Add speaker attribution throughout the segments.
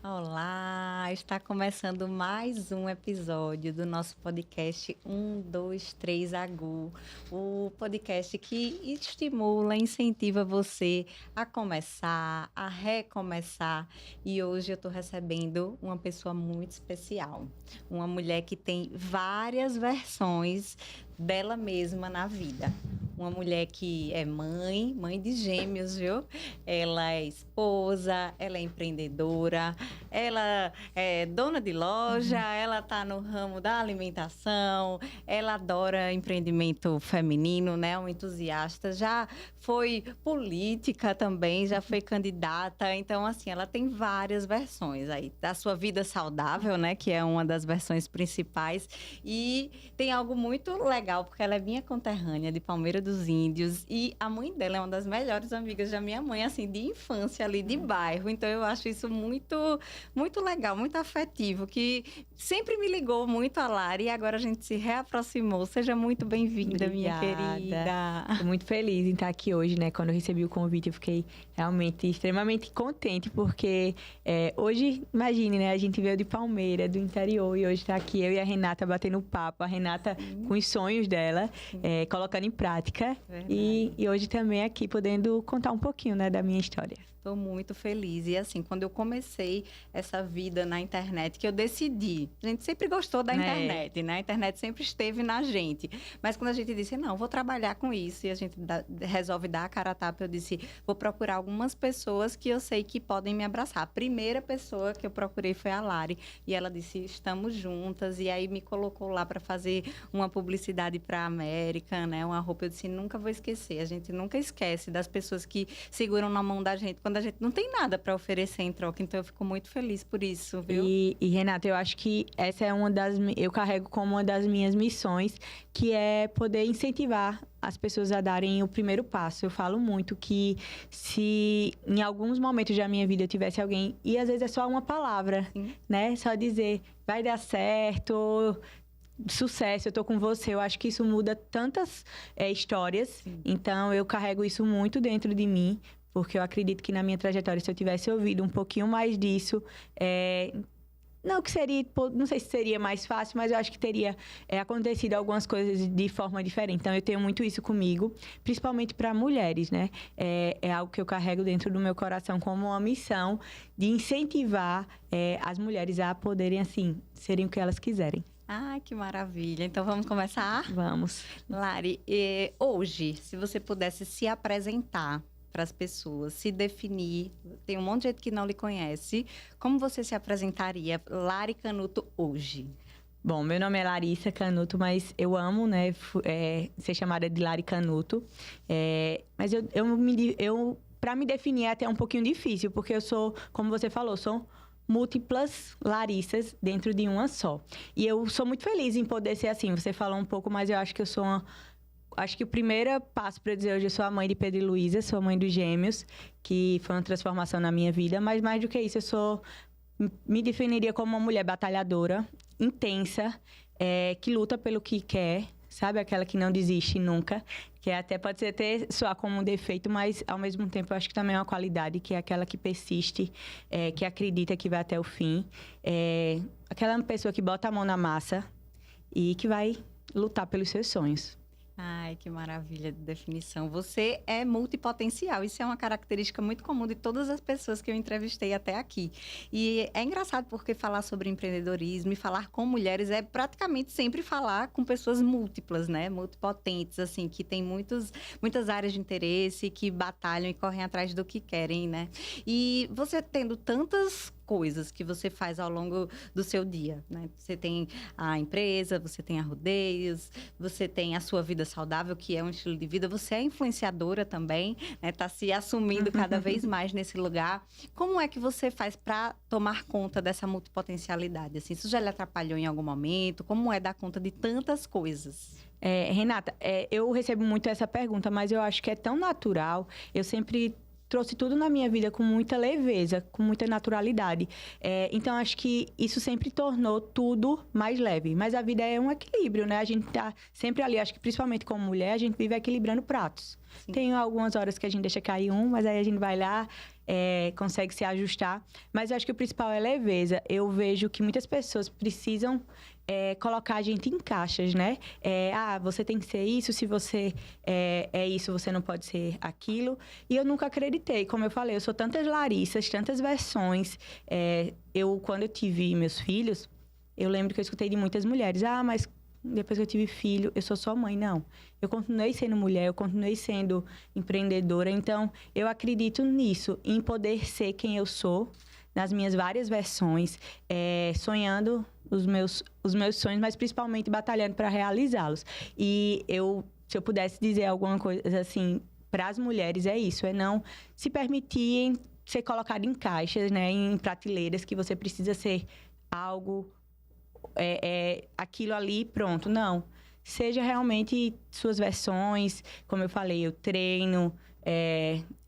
Speaker 1: Olá, está começando mais um episódio do nosso podcast 123 Agu, o podcast que estimula, incentiva você a começar, a recomeçar. E hoje eu estou recebendo uma pessoa muito especial, uma mulher que tem várias versões dela mesma na vida. Uma mulher que é mãe de gêmeos, viu? Ela é esposa, ela é empreendedora, ela é dona de loja, ela tá no ramo da alimentação, ela adora empreendimento feminino, né? Um entusiasta, já foi política também, já foi candidata. Então, assim, ela tem várias versões aí. Da sua vida saudável, né? Que é uma das versões principais. E tem algo muito legal, porque ela é minha conterrânea de Palmeira dos Índios e a mãe dela é uma das melhores amigas da minha mãe, assim, de infância ali, de bairro. Então, eu acho isso muito legal, muito afetivo, que sempre me ligou muito a Lari e agora a gente se reaproximou. Seja muito bem-vinda, minha querida.
Speaker 2: Estou muito feliz em estar aqui hoje, né? Quando eu recebi o convite, eu fiquei realmente extremamente contente, porque hoje, imagine, né? A gente veio de Palmeira, do interior, e hoje está aqui eu e a Renata batendo papo. A Renata com os sonhos dela, colocando em prática. E hoje também aqui podendo contar um pouquinho, né, da minha história.
Speaker 1: Estou muito feliz. E assim, quando eu comecei essa vida na internet, que eu decidi, a gente sempre gostou da internet, né? A internet sempre esteve na gente. Mas quando a gente disse, não, vou trabalhar com isso, e a gente resolve dar a cara a tapa, eu disse, vou procurar algumas pessoas que eu sei que podem me abraçar. A primeira pessoa que eu procurei foi a Lari. E ela disse, estamos juntas. E aí me colocou lá para fazer uma publicidade para a América, né? Uma roupa. Eu disse, nunca vou esquecer. A gente nunca esquece das pessoas que seguram na mão da gente quando a gente não tem nada para oferecer em troca. Então, eu fico muito feliz por isso, viu?
Speaker 2: E Renata, eu acho que essa é eu carrego como uma das minhas missões, que é poder incentivar as pessoas a darem o primeiro passo. Eu falo muito que se em alguns momentos da minha vida eu tivesse alguém, e às vezes é só uma palavra, né? Só dizer, vai dar certo, sucesso, eu tô com você. Eu acho que isso muda tantas histórias. Sim. Então, eu carrego isso muito dentro de mim, porque eu acredito que na minha trajetória, se eu tivesse ouvido um pouquinho mais disso, não sei se seria mais fácil, mas eu acho que teria acontecido algumas coisas de forma diferente. Então, eu tenho muito isso comigo, principalmente para mulheres, né? É algo que eu carrego dentro do meu coração como uma missão de incentivar as mulheres a poderem, assim, serem o que elas quiserem.
Speaker 1: Ah, que maravilha. Então, vamos começar?
Speaker 2: Vamos.
Speaker 1: Lari, hoje, se você pudesse se apresentar para as pessoas, se definir, tem um monte de gente que não lhe conhece, como você se apresentaria, Lari Canuto, hoje?
Speaker 2: Bom, meu nome é Larissa Canuto, mas eu amo, né, ser chamada de Lari Canuto. Mas para me definir é até um pouquinho difícil, porque eu sou, como você falou, sou múltiplas Larissas dentro de uma só. E eu sou muito feliz em poder ser assim. Você falou um pouco, mas eu acho que eu sou acho que o primeiro passo para dizer hoje, eu sou a mãe de Pedro e Luísa, sou a mãe dos gêmeos, que foi uma transformação na minha vida. Mas mais do que isso, me definiria como uma mulher batalhadora, intensa, que luta pelo que quer, sabe? Aquela que não desiste nunca, que até pode soar como um defeito, mas ao mesmo tempo eu acho que também é uma qualidade, que é aquela que persiste, que acredita que vai até o fim. Aquela pessoa que bota a mão na massa e que vai lutar pelos seus sonhos.
Speaker 1: Ai, que maravilha de definição. Você é multipotencial. Isso é uma característica muito comum de todas as pessoas que eu entrevistei até aqui. E é engraçado porque falar sobre empreendedorismo e falar com mulheres é praticamente sempre falar com pessoas múltiplas, né? Multipotentes, assim, que têm muitas áreas de interesse, que batalham e correm atrás do que querem, né? E você tendo tantas coisas que você faz ao longo do seu dia, né? Você tem a empresa, você tem a Rodeios, você tem a sua vida saudável, que é um estilo de vida, você é influenciadora também, né? Tá se assumindo cada vez mais nesse lugar. Como é que você faz para tomar conta dessa multipotencialidade? Assim, isso já lhe atrapalhou em algum momento? Como é dar conta de tantas coisas?
Speaker 2: Renata, eu recebo muito essa pergunta, mas eu acho que é tão natural. Eu sempre trouxe tudo na minha vida com muita leveza, com muita naturalidade. Então, acho que isso sempre tornou tudo mais leve. Mas a vida é um equilíbrio, né? A gente tá sempre ali, acho que principalmente como mulher, a gente vive equilibrando pratos. Sim. Tem algumas horas que a gente deixa cair mas aí a gente vai lá consegue se ajustar. Mas eu acho que o principal é leveza. Eu vejo que muitas pessoas precisam colocar a gente em caixas, né? Você tem que ser isso, se você é isso, você não pode ser aquilo. E eu nunca acreditei. Como eu falei, eu sou tantas Larissas, tantas versões. Quando eu tive meus filhos, eu lembro que eu escutei de muitas mulheres. Mas depois que eu tive filho, eu sou só mãe. Não. Eu continuei sendo mulher, eu continuei sendo empreendedora. Então, eu acredito nisso, em poder ser quem eu sou, nas minhas várias versões, sonhando os meus sonhos, mas principalmente batalhando para realizá-los. E se eu pudesse dizer alguma coisa assim para as mulheres, é isso, é não se permitirem ser colocado em caixas, né, em prateleiras, que você precisa ser algo, aquilo ali, pronto. Não. Seja realmente suas versões, como eu falei, eu treino,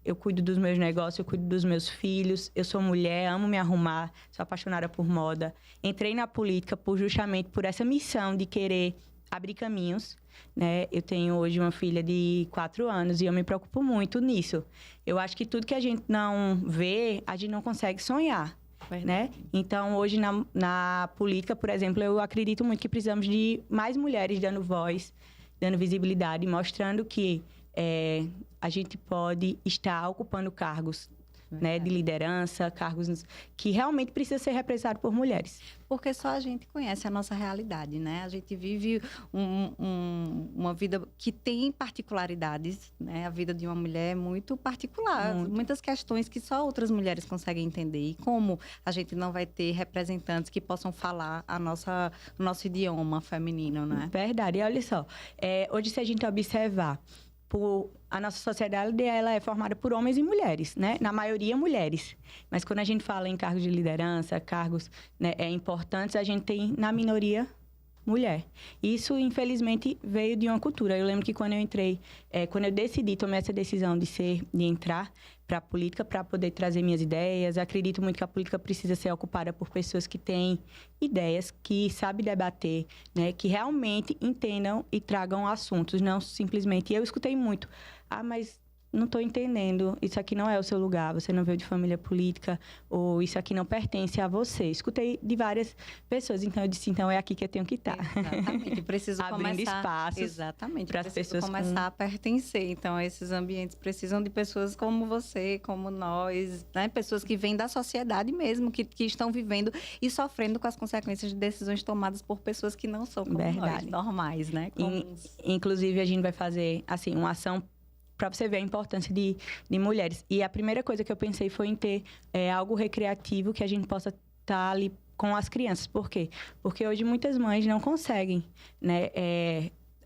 Speaker 2: eu cuido dos meus negócios, eu cuido dos meus filhos, eu sou mulher, amo me arrumar, sou apaixonada por moda. Entrei na política justamente por essa missão de querer abrir caminhos, né? Eu tenho hoje uma filha de 4 anos e eu me preocupo muito nisso. Eu acho que tudo que a gente não vê, a gente não consegue sonhar. Né? Então, hoje na política, por exemplo, eu acredito muito que precisamos de mais mulheres dando voz, dando visibilidade, mostrando que a gente pode estar ocupando cargos, né, de liderança, cargos que realmente precisam ser representados por mulheres.
Speaker 1: Porque só a gente conhece a nossa realidade, né? A gente vive uma vida que tem particularidades, né? A vida de uma mulher é muito particular. Muitas questões que só outras mulheres conseguem entender. E como a gente não vai ter representantes que possam falar o nosso idioma feminino, né?
Speaker 2: Verdade. E olha só, hoje se a gente observar, a nossa sociedade ela é formada por homens e mulheres, né? Na maioria, mulheres. Mas quando a gente fala em cargos de liderança, cargos, né, importantes, a gente tem, na minoria, mulher. Isso, infelizmente, veio de uma cultura. Eu lembro que quando eu entrei, quando eu tomei essa decisão de entrar para a política, para poder trazer minhas ideias. Acredito muito que a política precisa ser ocupada por pessoas que têm ideias, que sabem debater, né? Que realmente entendam e tragam assuntos, não simplesmente... E eu escutei muito, mas não estou entendendo, isso aqui não é o seu lugar, você não veio de família política, ou isso aqui não pertence a você. Escutei de várias pessoas, então eu disse, então é aqui que eu tenho que estar.
Speaker 1: Exatamente, preciso
Speaker 2: abrindo espaços.
Speaker 1: Exatamente,
Speaker 2: para as pessoas
Speaker 1: começar a pertencer. Então, esses ambientes precisam de pessoas como você, como nós, né? Pessoas que vêm da sociedade mesmo, que estão vivendo e sofrendo com as consequências de decisões tomadas por pessoas que não são como nós, normais, né?
Speaker 2: Inclusive, a gente vai fazer, assim, uma ação para você ver a importância de mulheres. E a primeira coisa que eu pensei foi em ter algo recreativo que a gente possa estar ali com as crianças. Por quê? Porque hoje muitas mães não conseguem, né,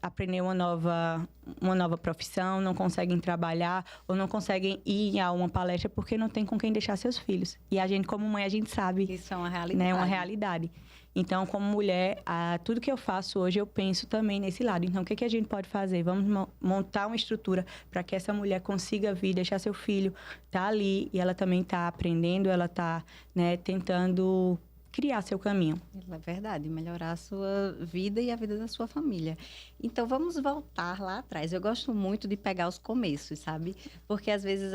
Speaker 2: aprender uma nova profissão, não conseguem trabalhar ou não conseguem ir a uma palestra porque não tem com quem deixar seus filhos. E a gente, como mãe, a gente sabe...
Speaker 1: Isso é uma realidade.
Speaker 2: Né, uma realidade. Então, como mulher, tudo que eu faço hoje, eu penso também nesse lado. Então, o que a gente pode fazer? Vamos montar uma estrutura para que essa mulher consiga vir, deixar seu filho ali e ela também está aprendendo, ela está, né, tentando criar seu caminho.
Speaker 1: É verdade, melhorar a sua vida e a vida da sua família. Então, vamos voltar lá atrás. Eu gosto muito de pegar os começos, sabe? Porque, às vezes,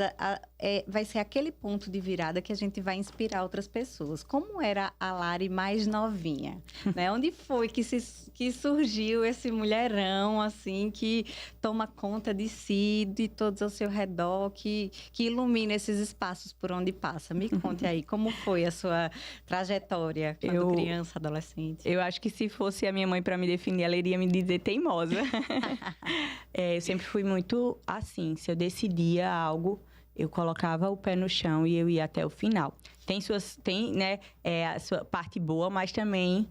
Speaker 1: vai ser aquele ponto de virada que a gente vai inspirar outras pessoas. Como era a Lari mais novinha? Né? Onde foi que surgiu esse mulherão, assim, que toma conta de si, de todos ao seu redor, que ilumina esses espaços por onde passa? Me conte aí, como foi a sua trajetória quando criança, adolescente?
Speaker 2: Eu acho que se fosse a minha mãe para me definir, ela iria me dizer teimosa. Eu sempre fui muito assim, se eu decidia algo, eu colocava o pé no chão e eu ia até o final. Tem, né, a sua parte boa, mas também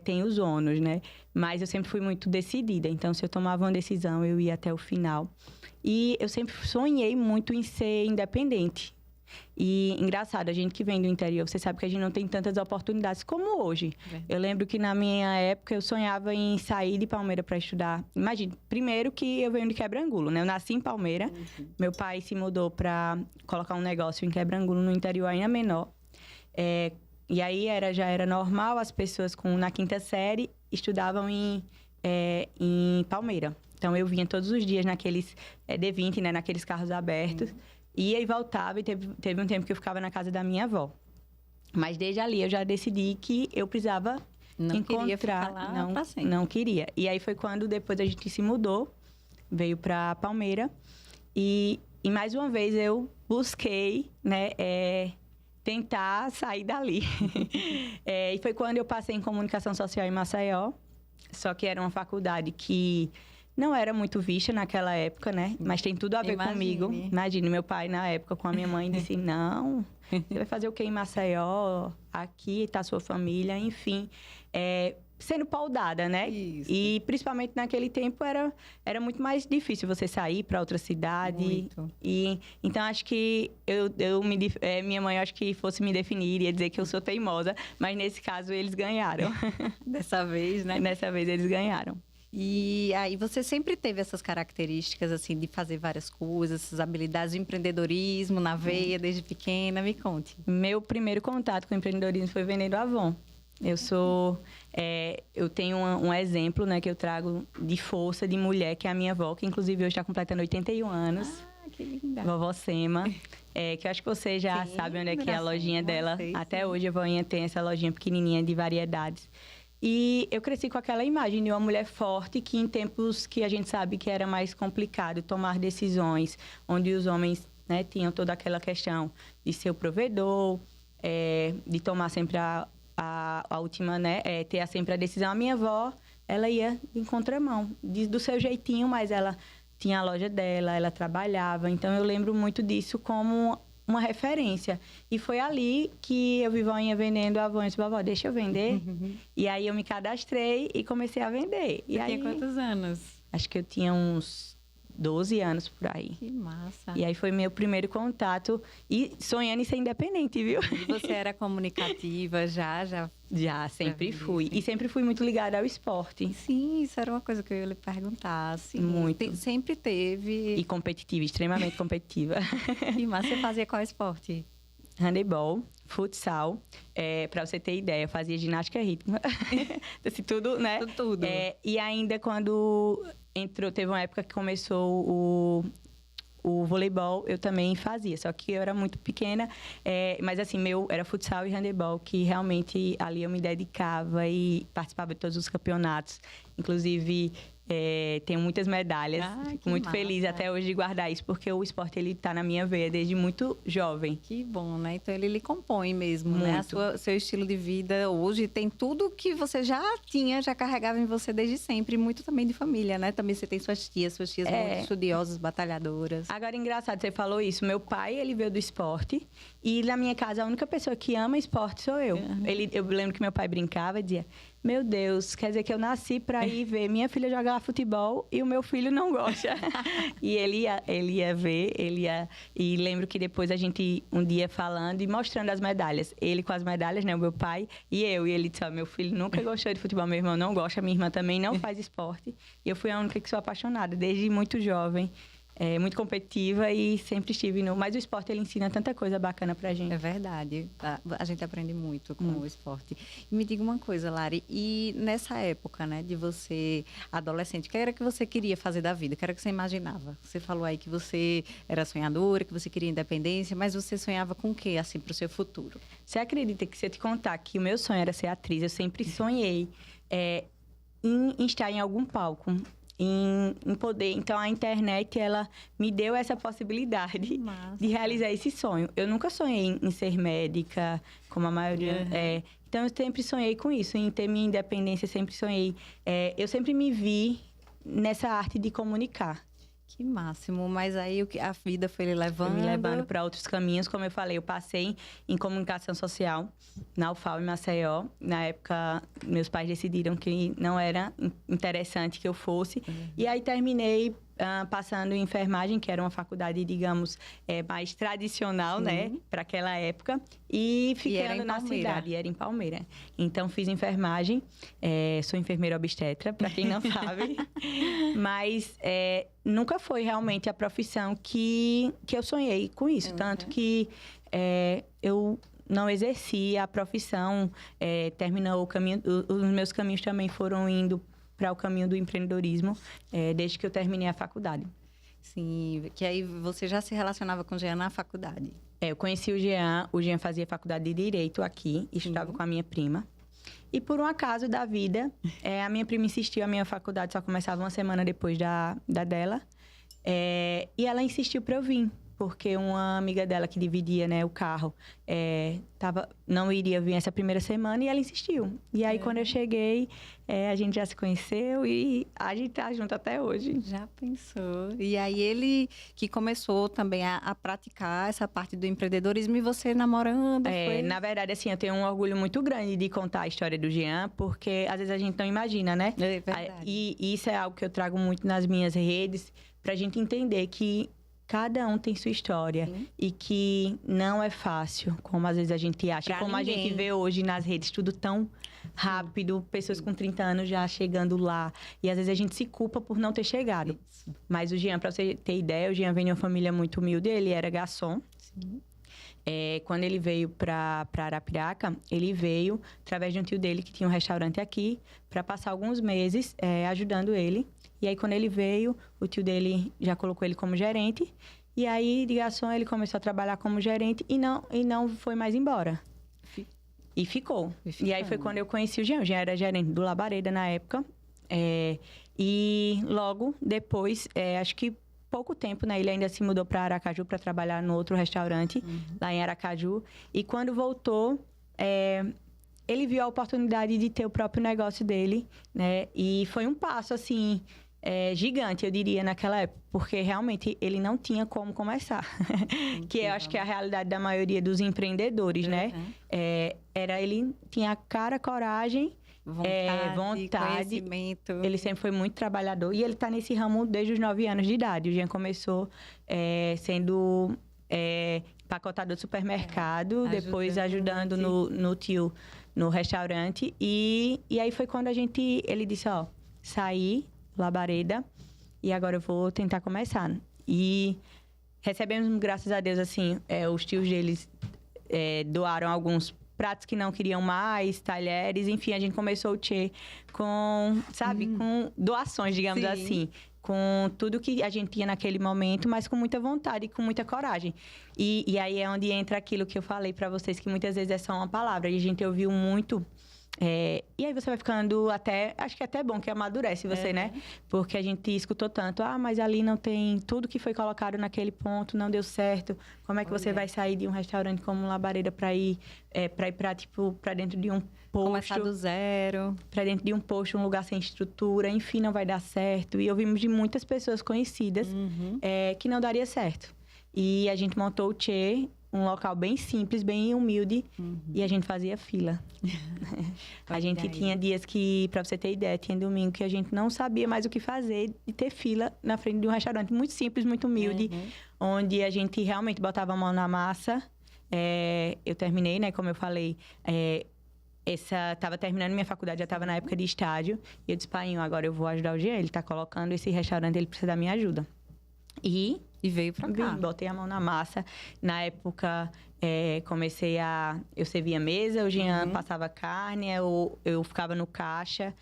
Speaker 2: tem os ônus, né? Mas eu sempre fui muito decidida. Então, se eu tomava uma decisão, eu ia até o final. E eu sempre sonhei muito em ser independente. E engraçado, a gente que vem do interior, você sabe que a gente não tem tantas oportunidades como hoje. Eu lembro que na minha época eu sonhava em sair de Palmeira para estudar. Imagina, primeiro que eu venho de Quebrangulo, né? Eu nasci em Palmeira, meu pai se mudou para colocar um negócio em Quebrangulo, no interior ainda menor. E aí já era normal, as pessoas na quinta série estudavam em Palmeira. Então, eu vinha todos os dias naqueles D20, né? Naqueles carros abertos. ia e voltava, e teve um tempo que eu ficava na casa da minha avó. Mas desde ali eu já decidi que eu precisava
Speaker 1: Não
Speaker 2: encontrar.
Speaker 1: queria ficar lá pra sempre.
Speaker 2: Não queria. E aí foi quando depois a gente se mudou, veio para Palmeira. E mais uma vez eu busquei, né, tentar sair dali. E foi quando eu passei em comunicação social em Maceió. Só que era uma faculdade que não era muito vista naquela época, né? Mas tem tudo a ver comigo. Imagine, meu pai na época com a minha mãe disse, não, você vai fazer o quê em Maceió? Aqui tá a sua família, enfim. Sendo paudada, né?
Speaker 1: Isso.
Speaker 2: E principalmente naquele tempo era muito mais difícil você sair para outra cidade.
Speaker 1: Muito.
Speaker 2: E então acho que minha mãe acho que fosse me definir, iria dizer que eu sou teimosa, mas nesse caso eles ganharam.
Speaker 1: Dessa vez, né?
Speaker 2: Dessa vez eles ganharam.
Speaker 1: E aí você sempre teve essas características, assim, de fazer várias coisas, essas habilidades de empreendedorismo na veia desde pequena? Me conte.
Speaker 2: Meu primeiro contato com o empreendedorismo foi vendendo Avon. Eu tenho um exemplo, né, que eu trago de força de mulher, que é a minha avó, que inclusive hoje está completando 81 anos.
Speaker 1: Ah, que linda.
Speaker 2: Vovó Sema. Que eu acho que você já sabe onde é que é a lojinha dela. Até hoje a voinha tem essa lojinha pequenininha de variedades. E eu cresci com aquela imagem de uma mulher forte que em tempos que a gente sabe que era mais complicado tomar decisões, onde os homens, né, tinham toda aquela questão de ser o provedor, de tomar sempre a última, né, ter sempre a decisão. A minha avó, ela ia em contramão, do seu jeitinho, mas ela tinha a loja dela, ela trabalhava. Então eu lembro muito disso como uma referência. E foi ali que eu vi voinha vendendo Avon. Eu disse, vovó, deixa eu vender. E aí eu me cadastrei e comecei a vender.
Speaker 1: Você tinha quantos anos?
Speaker 2: Acho que eu tinha uns 12 anos por aí.
Speaker 1: Que massa.
Speaker 2: E aí foi meu primeiro contato. E sonhando em ser independente, viu?
Speaker 1: E você era comunicativa já?
Speaker 2: Já, sempre fui. E sempre fui muito ligada ao esporte.
Speaker 1: Sim, isso era uma coisa que eu ia lhe perguntar. Assim,
Speaker 2: muito.
Speaker 1: Sempre teve.
Speaker 2: E competitiva, extremamente competitiva.
Speaker 1: Que massa. Você fazia qual esporte?
Speaker 2: Handebol, futsal. Pra você ter ideia, eu fazia ginástica rítmica. Assim, tudo, né?
Speaker 1: Tudo.
Speaker 2: E ainda quando teve uma época que começou o voleibol, eu também fazia. Só que eu era muito pequena. Mas assim, era futsal e handebol, que realmente ali eu me dedicava e participava de todos os campeonatos. Inclusive, tenho muitas medalhas. Fico muito feliz até hoje de guardar isso, porque o esporte, ele tá na minha veia desde muito jovem.
Speaker 1: Que bom, né? Então, ele lhe compõe mesmo,
Speaker 2: muito.
Speaker 1: né? Seu estilo de vida hoje tem tudo que você já carregava em você desde sempre. Muito também de família, né? Também você tem suas tias muito estudiosas, batalhadoras.
Speaker 2: Agora, engraçado, você falou isso. Meu pai, ele veio do esporte. E na minha casa, a única pessoa que ama esporte sou eu. Eu lembro que meu pai brincava e dizia... Meu Deus, quer dizer que eu nasci para ir ver minha filha jogar futebol e o meu filho não gosta. E ele ia ver, E lembro que depois a gente, um dia falando e mostrando as medalhas. Ele com as medalhas, né? O meu pai e eu. E ele disse, meu filho nunca gostou de futebol, meu irmão não gosta, minha irmã também não faz esporte. E eu fui a única que sou apaixonada, desde muito jovem. Muito competitiva e sempre estive no... Mas o esporte, ele ensina tanta coisa bacana pra gente.
Speaker 1: É verdade. A gente aprende muito com o esporte. E me diga uma coisa, Lari. E nessa época, né, de você adolescente, o que era que você queria fazer da vida? O que era que você imaginava? Você falou aí que você era sonhadora, que você queria independência, mas você sonhava com o quê, assim, pro seu futuro?
Speaker 2: Você acredita que se eu te contar que o meu sonho era ser atriz, eu sempre sonhei em estar em algum palco. Em poder. Então, a internet, ela me deu essa possibilidade de realizar esse sonho. Eu nunca sonhei em ser médica, como a maioria. Então, eu sempre sonhei com isso, em ter minha independência, sempre sonhei. Eu sempre me vi nessa arte de comunicar.
Speaker 1: Que máximo, mas aí a vida foi lhe levando...
Speaker 2: Foi me levando para outros caminhos, como eu falei, eu passei em comunicação social, na UFAL, em Maceió. Na época, meus pais decidiram que não era interessante que eu fosse. E aí, terminei passando em enfermagem, que era uma faculdade, digamos, mais tradicional, né? Para aquela época. E ficando na cidade, e era em Palmeira. Então, fiz enfermagem. Sou enfermeira obstetra, para quem não sabe. Mas nunca foi realmente a profissão que eu sonhei com isso. Tanto que eu não exerci a profissão. Terminou o caminho... Os meus caminhos também foram indo para o caminho do empreendedorismo, desde que eu terminei a faculdade.
Speaker 1: Sim, que aí você já se relacionava com o Jean na faculdade.
Speaker 2: Eu conheci o Jean fazia faculdade de Direito aqui, estudava com a minha prima. E por um acaso da vida, a minha prima insistiu, a minha faculdade só começava uma semana depois da dela. E ela insistiu para eu vir, porque uma amiga dela que dividia, né, o carro, não iria vir essa primeira semana e ela insistiu. E aí, quando eu cheguei, a gente já se conheceu e a gente tá junto até hoje.
Speaker 1: Já pensou? E aí, ele que começou também a praticar essa parte do empreendedorismo e você namorando, foi?
Speaker 2: Na verdade, assim, eu tenho um orgulho muito grande de contar a história do Jean, porque às vezes a gente não imagina, né?
Speaker 1: É verdade.
Speaker 2: E isso é algo que eu trago muito nas minhas redes, pra gente entender que cada um tem sua história.
Speaker 1: Sim.
Speaker 2: E que não é fácil, como às vezes a gente acha.
Speaker 1: Pra
Speaker 2: como
Speaker 1: ninguém.
Speaker 2: a gente vê hoje nas redes, tudo tão rápido, pessoas com 30 anos já chegando lá. E às vezes a gente se culpa por não ter chegado.
Speaker 1: Isso.
Speaker 2: Mas o Jean, pra você ter ideia, o Jean vem de uma família muito humilde, ele era garçom.
Speaker 1: Sim.
Speaker 2: Quando ele veio para Arapiraca, ele veio através de um tio dele que tinha um restaurante aqui, para passar alguns meses ajudando ele. E aí, quando ele veio, o tio dele já colocou ele como gerente. E aí, de garçom, ele começou a trabalhar como gerente e não foi mais embora. E ficou. E aí, foi quando eu conheci o Jean. O Jean era gerente do Labareda na época. E logo depois, acho que pouco tempo, né? Ele ainda se mudou para Aracaju para trabalhar no outro restaurante, lá em Aracaju. E quando voltou, ele viu a oportunidade de ter o próprio negócio dele, né? E foi um passo, assim, gigante, eu diria, naquela época. Porque realmente ele não tinha como começar. Que eu acho que é a realidade da maioria dos empreendedores, né? Ele tinha cara, coragem, vontade,
Speaker 1: conhecimento.
Speaker 2: Ele sempre foi muito trabalhador e ele está nesse ramo desde os 9 anos de idade. O Jean começou sendo empacotador de supermercado, depois ajudando no tio no restaurante. E aí foi quando ele disse, saí, Labareda, e agora eu vou tentar começar. E recebemos, graças a Deus, assim, os tios deles doaram alguns pratos que não queriam mais, talheres, enfim, a gente começou o Tchê com doações, digamos
Speaker 1: Sim.
Speaker 2: assim, com tudo que a gente tinha naquele momento, mas com muita vontade e com muita coragem. E aí é onde entra aquilo que eu falei pra vocês, que muitas vezes é só uma palavra, e a gente ouviu muito. E aí você vai ficando acho que é até bom que amadurece você, né? Porque a gente escutou tanto, mas ali não tem tudo que foi colocado naquele ponto, não deu certo. Como é que você vai sair de um restaurante como Labareda para ir para dentro de um posto?
Speaker 1: Começar do zero.
Speaker 2: Para dentro de um posto, um lugar sem estrutura, enfim, não vai dar certo. E ouvimos de muitas pessoas conhecidas que não daria certo. E a gente montou o Tchê, um local bem simples, bem humilde, e a gente fazia fila. A gente tinha dias que, pra você ter ideia, tinha domingo que a gente não sabia mais o que fazer e ter fila na frente de um restaurante muito simples, muito humilde, onde a gente realmente botava a mão na massa. Eu terminei, né, como eu falei, estava terminando minha faculdade, já estava na época de estágio, e eu disse, painho, agora eu vou ajudar o Jean, ele está colocando esse restaurante, ele precisa da minha ajuda. E
Speaker 1: veio pra cá.
Speaker 2: Botei a mão na massa. Na época, eu servia a mesa, o Jean passava carne, eu ficava no caixa.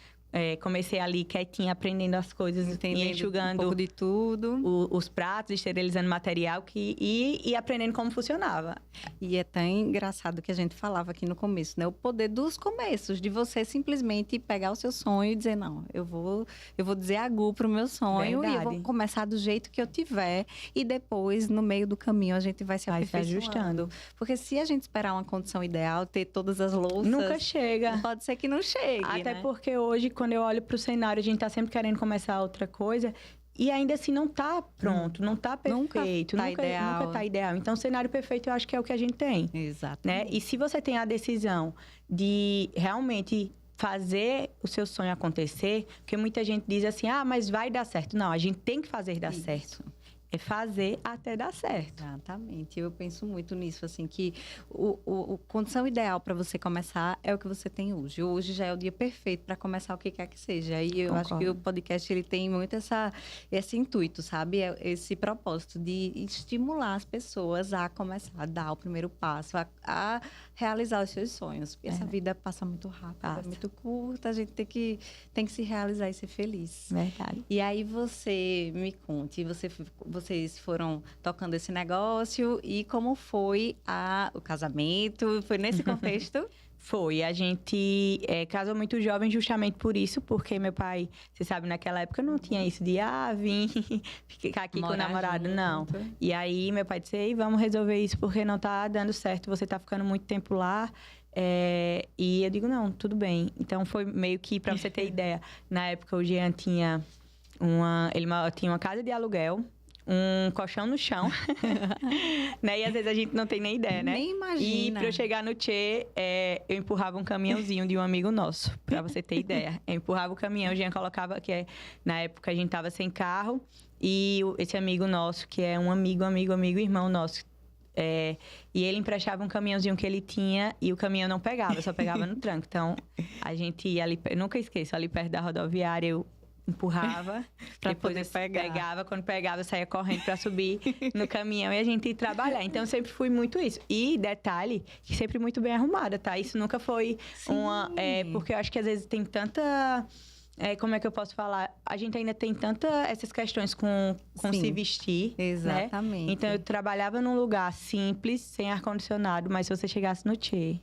Speaker 2: Comecei ali quietinha, aprendendo as coisas,
Speaker 1: entendendo
Speaker 2: enxugando
Speaker 1: um pouco de tudo.
Speaker 2: os pratos, esterilizando material e aprendendo como funcionava.
Speaker 1: E é tão engraçado que a gente falava aqui no começo, né? O poder dos começos, de você simplesmente pegar o seu sonho e dizer, não, eu vou dizer agu pro meu sonho.
Speaker 2: Verdade.
Speaker 1: E eu vou começar do jeito que eu tiver. E depois, no meio do caminho, a gente vai se
Speaker 2: ajustando.
Speaker 1: Porque se a gente esperar uma condição ideal, ter todas as louças...
Speaker 2: Nunca chega.
Speaker 1: Pode ser que não chegue,
Speaker 2: Até
Speaker 1: né?
Speaker 2: porque hoje, quando eu olho pro cenário, a gente tá sempre querendo começar outra coisa. E ainda assim não tá pronto, não tá perfeito. Nunca tá ideal. Então, o cenário perfeito eu acho que é o que a gente tem.
Speaker 1: Exato.
Speaker 2: Né? E se você tem a decisão de realmente fazer o seu sonho acontecer, porque muita gente diz assim, mas vai dar certo. Não, a gente tem que fazer dar certo. É fazer até dar certo.
Speaker 1: Exatamente. Eu penso muito nisso, assim, que a condição ideal para você começar é o que você tem hoje. Hoje já é o dia perfeito para começar o que quer que seja. E eu acho que o podcast, ele tem muito esse intuito, sabe? Esse propósito de estimular as pessoas a começar, a dar o primeiro passo, a realizar os seus sonhos. Porque essa vida passa muito rápido, é muito curta, a gente tem que se realizar e ser feliz.
Speaker 2: Verdade.
Speaker 1: E aí você me conte, você vocês foram tocando esse negócio e como foi o casamento? Foi nesse contexto?
Speaker 2: Foi. A gente casou muito jovem justamente por isso, porque meu pai, você sabe, naquela época não tinha isso de, vim ficar aqui com o namorado, não. E aí meu pai disse, ei, vamos resolver isso porque não tá dando certo, você tá ficando muito tempo lá. E eu digo, não, tudo bem. Então foi meio que, pra você ter ideia, na época o Jean tinha ele tinha uma casa de aluguel, um colchão no chão, né? E às vezes a gente não tem nem ideia, né?
Speaker 1: Nem imagina.
Speaker 2: E pra eu chegar no Tchê, eu empurrava um caminhãozinho de um amigo nosso, pra você ter ideia. Eu empurrava o caminhão, o Jean colocava, na época a gente tava sem carro, e esse amigo nosso, que é um amigo, irmão nosso, e ele emprestava um caminhãozinho que ele tinha e o caminhão não pegava, só pegava no tranco. Então, a gente ia ali, eu nunca esqueço, ali perto da rodoviária, eu empurrava, depois eu pegava, quando pegava eu saía correndo para subir no caminhão e a gente ia trabalhar. Então eu sempre fui muito isso. E detalhe, que sempre muito bem arrumada, tá? Isso nunca foi porque eu acho que às vezes tem tanta... como é que eu posso falar? A gente ainda tem essas questões com se vestir,
Speaker 1: exatamente.
Speaker 2: Né? Então eu trabalhava num lugar simples, sem ar-condicionado, mas se você chegasse no Tchê,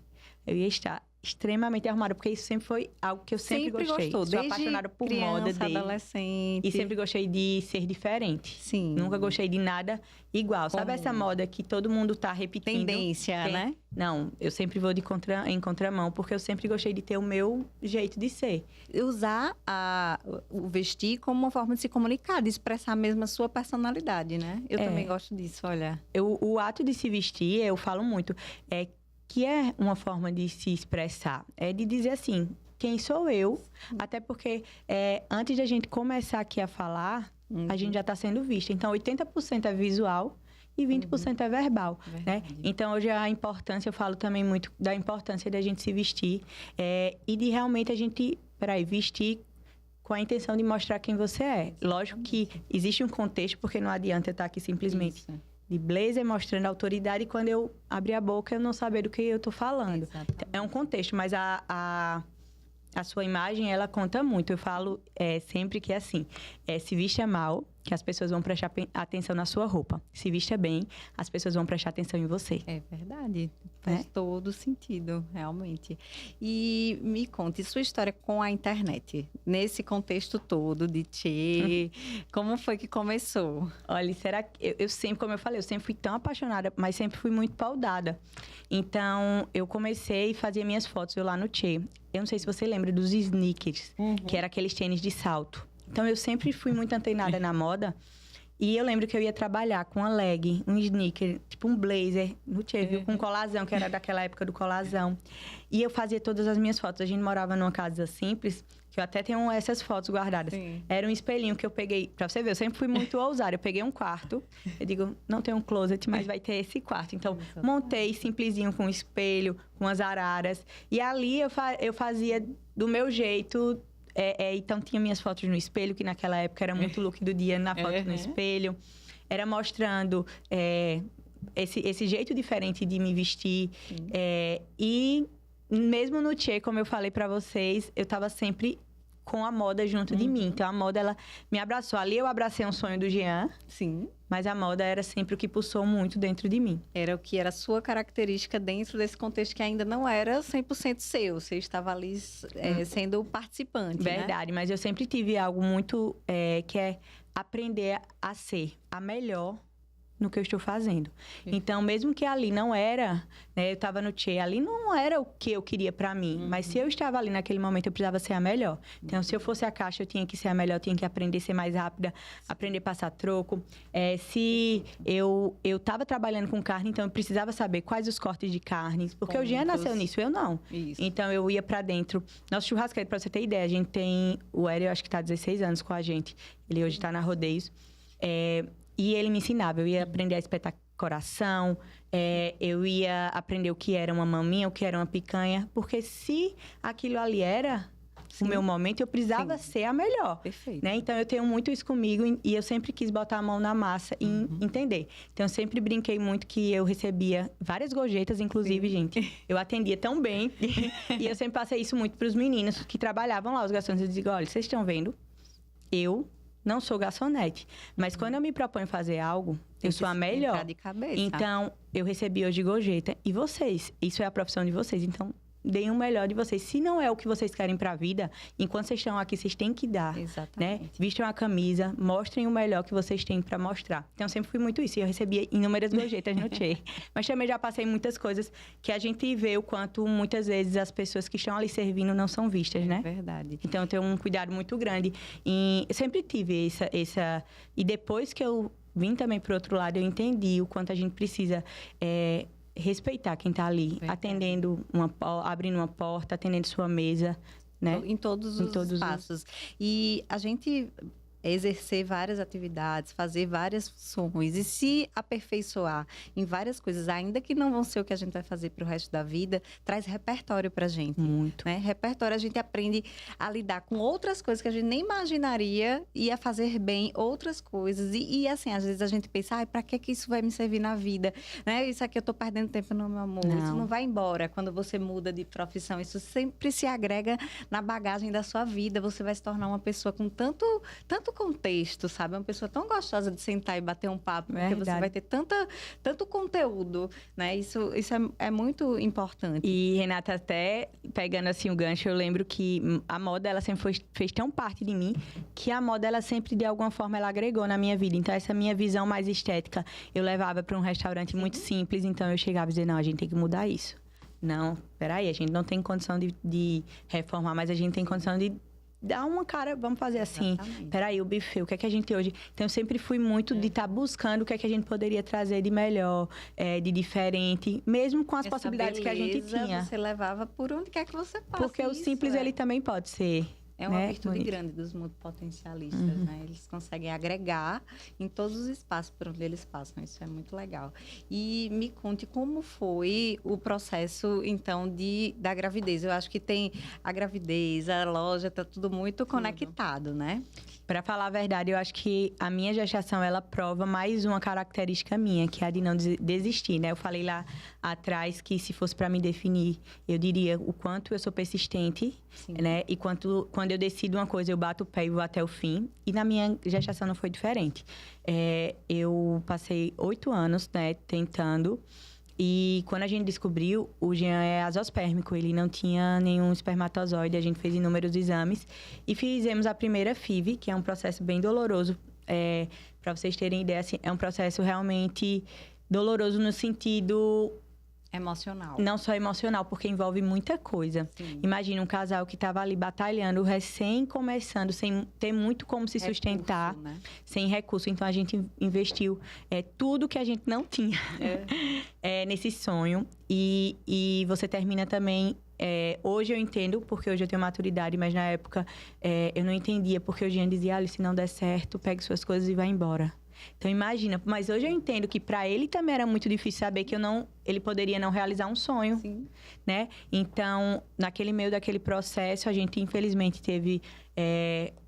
Speaker 2: eu ia estar extremamente arrumada, porque isso sempre foi algo que eu sempre gostei.
Speaker 1: Gostou,
Speaker 2: sou apaixonada por
Speaker 1: criança,
Speaker 2: moda desde
Speaker 1: adolescente.
Speaker 2: E sempre gostei de ser diferente.
Speaker 1: Sim.
Speaker 2: Nunca gostei de nada igual. Sabe essa moda que todo mundo tá repetindo?
Speaker 1: Tendência, né?
Speaker 2: Não, eu sempre vou em contramão, porque eu sempre gostei de ter o meu jeito de ser.
Speaker 1: Usar o vestir como uma forma de se comunicar, de expressar mesmo a sua personalidade, né? Eu também gosto disso, olha.
Speaker 2: O ato de se vestir, eu falo muito, que é uma forma de se expressar. É de dizer assim, quem sou eu? Até porque antes de a gente começar aqui a falar, a gente já está sendo vista. Então, 80% é visual e 20% é verbal, né? Então, hoje a importância, eu falo também muito da importância da gente se vestir e de realmente a gente, vestir com a intenção de mostrar quem você é. Lógico que existe um contexto, porque não adianta eu estar aqui simplesmente... de blazer, mostrando autoridade, e quando eu abrir a boca, eu não saber do que eu tô falando. Exatamente. É um contexto, mas a sua imagem, ela conta muito. Eu falo sempre que é assim, se vista mal, que as pessoas vão prestar atenção na sua roupa. Se vista bem, as pessoas vão prestar atenção em você.
Speaker 1: É verdade. Faz todo sentido, realmente. E me conte sua história com a internet. Nesse contexto todo de Tchê, como foi que começou?
Speaker 2: Olha, será que... Eu sempre, como eu falei, eu sempre fui tão apaixonada, mas sempre fui muito paudada. Então, eu comecei a fazer minhas fotos lá no Tchê. Eu não sei se você lembra dos sneakers, que era aqueles tênis de salto. Então, eu sempre fui muito antenada na moda. E eu lembro que eu ia trabalhar com uma leg, um sneaker, tipo um blazer, no Tchê, viu? Com um colazão, que era daquela época do colazão. E eu fazia todas as minhas fotos. A gente morava numa casa simples, que eu até tenho essas fotos guardadas. Sim. Era um espelhinho que eu peguei, pra você ver, eu sempre fui muito ousada. Eu peguei um quarto, eu digo, não tem um closet, mas vai ter esse quarto. Então, montei simplesinho com um espelho, com as araras. E ali eu fazia do meu jeito... então, tinha minhas fotos no espelho, que naquela época era muito look do dia na foto no espelho. Era mostrando esse jeito diferente de me vestir. E mesmo no Tchê, como eu falei pra vocês, eu tava sempre com a moda junto de mim. Então, a moda, ela me abraçou. Ali eu abracei um sonho do Jean.
Speaker 1: Sim.
Speaker 2: Mas a moda era sempre o que pulsou muito dentro de mim.
Speaker 1: Era o que era a sua característica dentro desse contexto que ainda não era 100% seu. Você estava ali sendo participante,
Speaker 2: Verdade,
Speaker 1: né?
Speaker 2: Mas eu sempre tive algo muito... que é aprender a ser a melhor no que eu estou fazendo. Então, mesmo que ali não era, né, eu estava no Tchê, ali não era o que eu queria para mim, mas se eu estava ali naquele momento, eu precisava ser a melhor. Então, se eu fosse a caixa, eu tinha que ser a melhor, eu tinha que aprender a ser mais rápida, aprender a passar troco. Se eu estava trabalhando com carne, então eu precisava saber quais os cortes de carne, porque o Jean nasceu nisso, eu não. Isso. Então, eu ia para dentro. Nosso churrasqueiro, para você ter ideia, a gente tem... O Hélio, acho que está há 16 anos com a gente. Ele hoje está na Rodeios. E ele me ensinava, eu ia aprender a espetar coração, eu ia aprender o que era uma maminha, o que era uma picanha, porque se aquilo ali era o meu momento, eu precisava ser a melhor. Perfeito. Né? Então, eu tenho muito isso comigo e eu sempre quis botar a mão na massa e entender. Então, eu sempre brinquei muito que eu recebia várias gorjetas, inclusive, gente. Eu atendia tão bem e eu sempre passei isso muito para os meninos que trabalhavam lá, os garçons. Eu digo, olha, vocês estão vendo? Eu não sou garçonete. Mas quando eu me proponho fazer algo, eu sou a melhor.
Speaker 1: De cabeça.
Speaker 2: Então, eu recebi hoje gorjeta. E vocês? Isso é a profissão de vocês. Então, deem o melhor de vocês. Se não é o que vocês querem pra vida, enquanto vocês estão aqui, vocês têm que dar.
Speaker 1: Exatamente.
Speaker 2: Né? Vistam a camisa, mostrem o melhor que vocês têm pra mostrar. Então, sempre fui muito isso. E eu recebia inúmeras gorjetas no Tchê. Mas também já passei muitas coisas que a gente vê o quanto, muitas vezes, as pessoas que estão ali servindo não são vistas, né?
Speaker 1: É verdade.
Speaker 2: Então, eu tenho um cuidado muito grande. E eu sempre tive essa... E depois que eu vim também pro outro lado, eu entendi o quanto a gente precisa... respeitar quem está ali, atendendo abrindo uma porta, atendendo sua mesa, né?
Speaker 1: Em todos os espaços. E a gente exercer várias atividades, fazer várias funções e se aperfeiçoar em várias coisas, ainda que não vão ser o que a gente vai fazer para o resto da vida, traz repertório para a gente.
Speaker 2: Muito.
Speaker 1: Né? Repertório, a gente aprende a lidar com outras coisas que a gente nem imaginaria e a fazer bem outras coisas. E assim, às vezes a gente pensa, para que isso vai me servir na vida? Né? Isso aqui eu estou perdendo tempo no meu amor. Não. Isso não vai embora. Quando você muda de profissão, isso sempre se agrega na bagagem da sua vida. Você vai se tornar uma pessoa com tanto contexto, sabe? Uma pessoa tão gostosa de sentar e bater um papo, porque você vai ter tanto conteúdo, né? Isso é muito importante.
Speaker 2: E, Renata, até pegando assim o gancho, eu lembro que a moda, ela sempre fez tão parte de mim, que a moda, ela sempre, de alguma forma, ela agregou na minha vida. Então, essa minha visão mais estética, eu levava para um restaurante muito simples, então eu chegava e dizia, não, a gente tem que mudar isso. Não, peraí, a gente não tem condição de reformar, mas a gente tem condição de dá uma cara, vamos fazer assim. Peraí, o buffet, o que é que a gente tem hoje? Então, eu sempre fui muito de estar buscando o que é que a gente poderia trazer de melhor, de diferente, mesmo com as possibilidades que a gente tinha.
Speaker 1: Você levava por onde quer que você passe.
Speaker 2: Porque o simples, ele também pode ser.
Speaker 1: É uma virtude grande dos multipotencialistas, né? Eles conseguem agregar em todos os espaços por onde eles passam. Isso é muito legal. E me conte como foi o processo, então, da gravidez. Eu acho que tem a gravidez, a loja, tá tudo muito conectado, né?
Speaker 2: Para falar a verdade, eu acho que a minha gestação, ela prova mais uma característica minha, que é a de não desistir, né? Eu falei lá atrás que se fosse para me definir, eu diria o quanto eu sou persistente, né? E quando eu decido uma coisa, eu bato o pé e vou até o fim. E na minha gestação não foi diferente. Eu passei 8 anos, né, tentando. E quando a gente descobriu, o Jean é azospérmico, ele não tinha nenhum espermatozoide, a gente fez inúmeros exames e fizemos a primeira FIV, que é um processo bem doloroso. Para vocês terem ideia, assim, é um processo realmente doloroso no sentido...
Speaker 1: emocional.
Speaker 2: Não só emocional, porque envolve muita coisa. Sim. Imagina um casal que estava ali batalhando, recém começando, sem ter muito como se sustentar, né? Sem recurso. Então, a gente investiu tudo que a gente não tinha nesse sonho. E você termina também... hoje eu entendo, porque hoje eu tenho maturidade, mas na época eu não entendia, porque o Jean dizia, se não der certo, pegue suas coisas e vá embora. Então, imagina. Mas hoje eu entendo que para ele também era muito difícil saber que ele poderia não realizar um sonho, né? Então, naquele meio daquele processo, a gente, infelizmente, teve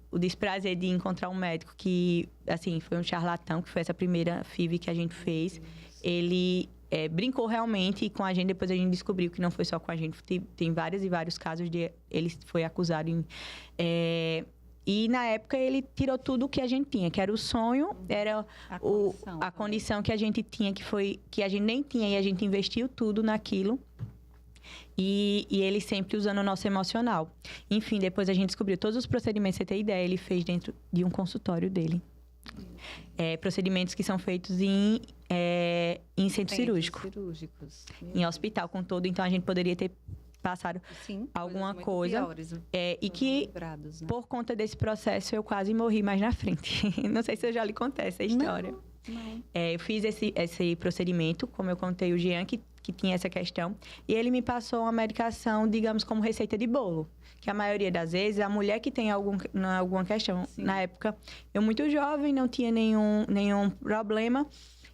Speaker 2: o desprazer de encontrar um médico que, assim, foi um charlatão, que foi essa primeira FIV que a gente fez. Ele brincou realmente com a gente, depois a gente descobriu que não foi só com a gente. Tem vários e vários casos de ele foi acusado e, na época, ele tirou tudo o que a gente tinha, que era o sonho, era a condição que a gente tinha, que a gente nem tinha, e a gente investiu tudo naquilo. E ele sempre usando o nosso emocional. Enfim, depois a gente descobriu todos os procedimentos, você tem ideia, ele fez dentro de um consultório dele. Procedimentos que são feitos em centro cirúrgico. Em hospital com todo, então a gente poderia ter passado alguma coisa
Speaker 1: piores,
Speaker 2: e que
Speaker 1: livrados, né?
Speaker 2: Por conta desse processo eu quase morri mais na frente. Não sei se eu já lhe contei essa história.
Speaker 1: Não.
Speaker 2: Eu fiz esse procedimento, como eu contei o Jean, que tinha essa questão, e ele me passou uma medicação, digamos, como receita de bolo, que a maioria das vezes a mulher que tem alguma questão. Na época eu muito jovem, não tinha nenhum problema.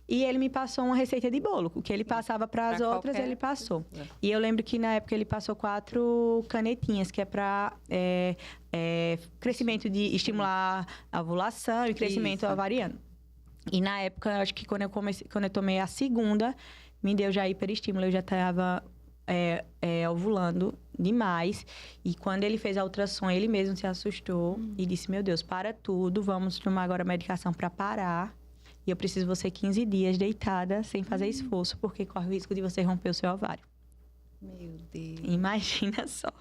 Speaker 2: E ele me passou uma receita de bolo. O que ele passava para as outras, ele passou. E eu lembro que na época ele passou 4 canetinhas, que é para crescimento de estimular a ovulação e crescimento ovariano. E na época, acho que quando eu tomei a segunda, me deu já hiperestímulo. Eu já estava ovulando demais. E quando ele fez a ultrassom, ele mesmo se assustou e disse, meu Deus, para tudo, vamos tomar agora a medicação para parar. E eu preciso você 15 dias deitada, sem fazer esforço, porque corre o risco de você romper o seu ovário.
Speaker 1: Meu Deus.
Speaker 2: Imagina só.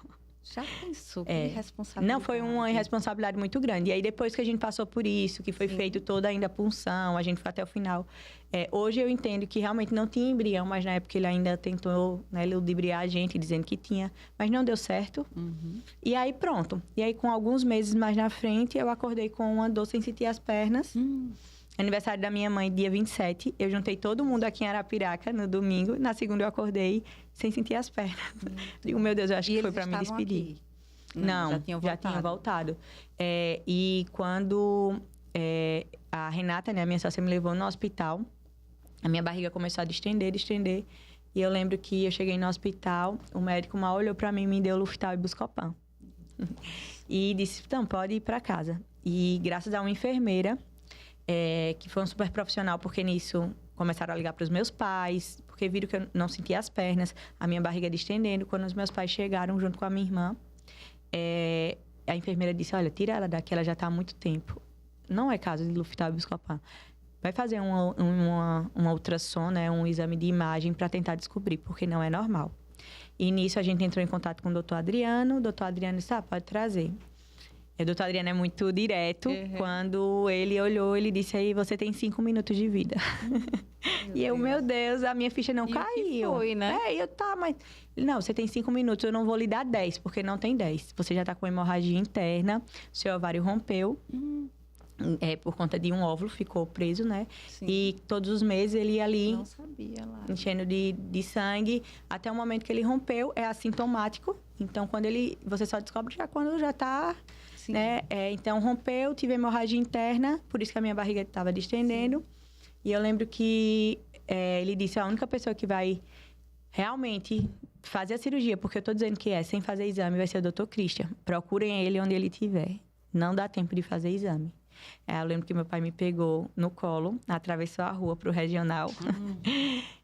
Speaker 1: Já pensou que responsabilidade?
Speaker 2: Não, foi uma responsabilidade muito grande. E aí, depois que a gente passou por isso, que foi feito toda ainda a punção, a gente foi até o final. Hoje eu entendo que realmente não tinha embrião, mas na época ele ainda tentou, né, ludibriar a gente, dizendo que tinha. Mas não deu certo. E aí, pronto. E aí, com alguns meses mais na frente, eu acordei com uma dor sem sentir as pernas. Aniversário da minha mãe, dia 27. Eu juntei todo mundo aqui em Arapiraca no domingo. Na segunda eu acordei sem sentir as pernas. Digo, meu Deus, eu acho que foi para me despedir.
Speaker 1: Aqui?
Speaker 2: Não, já tinha voltado. E quando a Renata, né, a minha sócia, me levou no hospital, a minha barriga começou a distender. E eu lembro que eu cheguei no hospital, o médico mal olhou para mim, me deu Luftal e Buscopan. E disse, então, pode ir para casa. E graças a uma enfermeira, que foi um super profissional, porque nisso começaram a ligar para os meus pais, porque viram que eu não sentia as pernas, a minha barriga distendendo. Quando os meus pais chegaram junto com a minha irmã, a enfermeira disse, olha, tira ela daqui, ela já está há muito tempo. Não é caso de Luftal e Buscopan. Vai fazer uma ultrassom, né, um exame de imagem para tentar descobrir, porque não é normal. E nisso a gente entrou em contato com o doutor Adriano. O doutor Adriano disse, pode trazer. O doutor Adriano é muito direto. Quando ele olhou, ele disse, aí você tem 5 minutos de vida. Meu Deus, a minha ficha não caiu.
Speaker 1: Que foi, né?
Speaker 2: Mas... Não, você tem 5 minutos, eu não vou lhe dar 10, porque não tem 10. Você já tá com hemorragia interna, seu ovário rompeu. Por conta de um óvulo, ficou preso, né? Sim. E todos os meses ele ia ali...
Speaker 1: Não sabia lá.
Speaker 2: Enchendo de sangue. Até o momento que ele rompeu, é assintomático. Então, você só descobre já quando já tá... Sim. Né? Então, rompeu, tive hemorragia interna. Por isso que a minha barriga estava distendendo. Sim. E eu lembro que ele disse, a única pessoa que vai realmente fazer a cirurgia, porque eu tô dizendo que sem fazer exame, vai ser o Dr. Christian. Procurem ele onde ele estiver. Não dá tempo de fazer exame. Eu lembro que meu pai me pegou no colo, atravessou a rua pro regional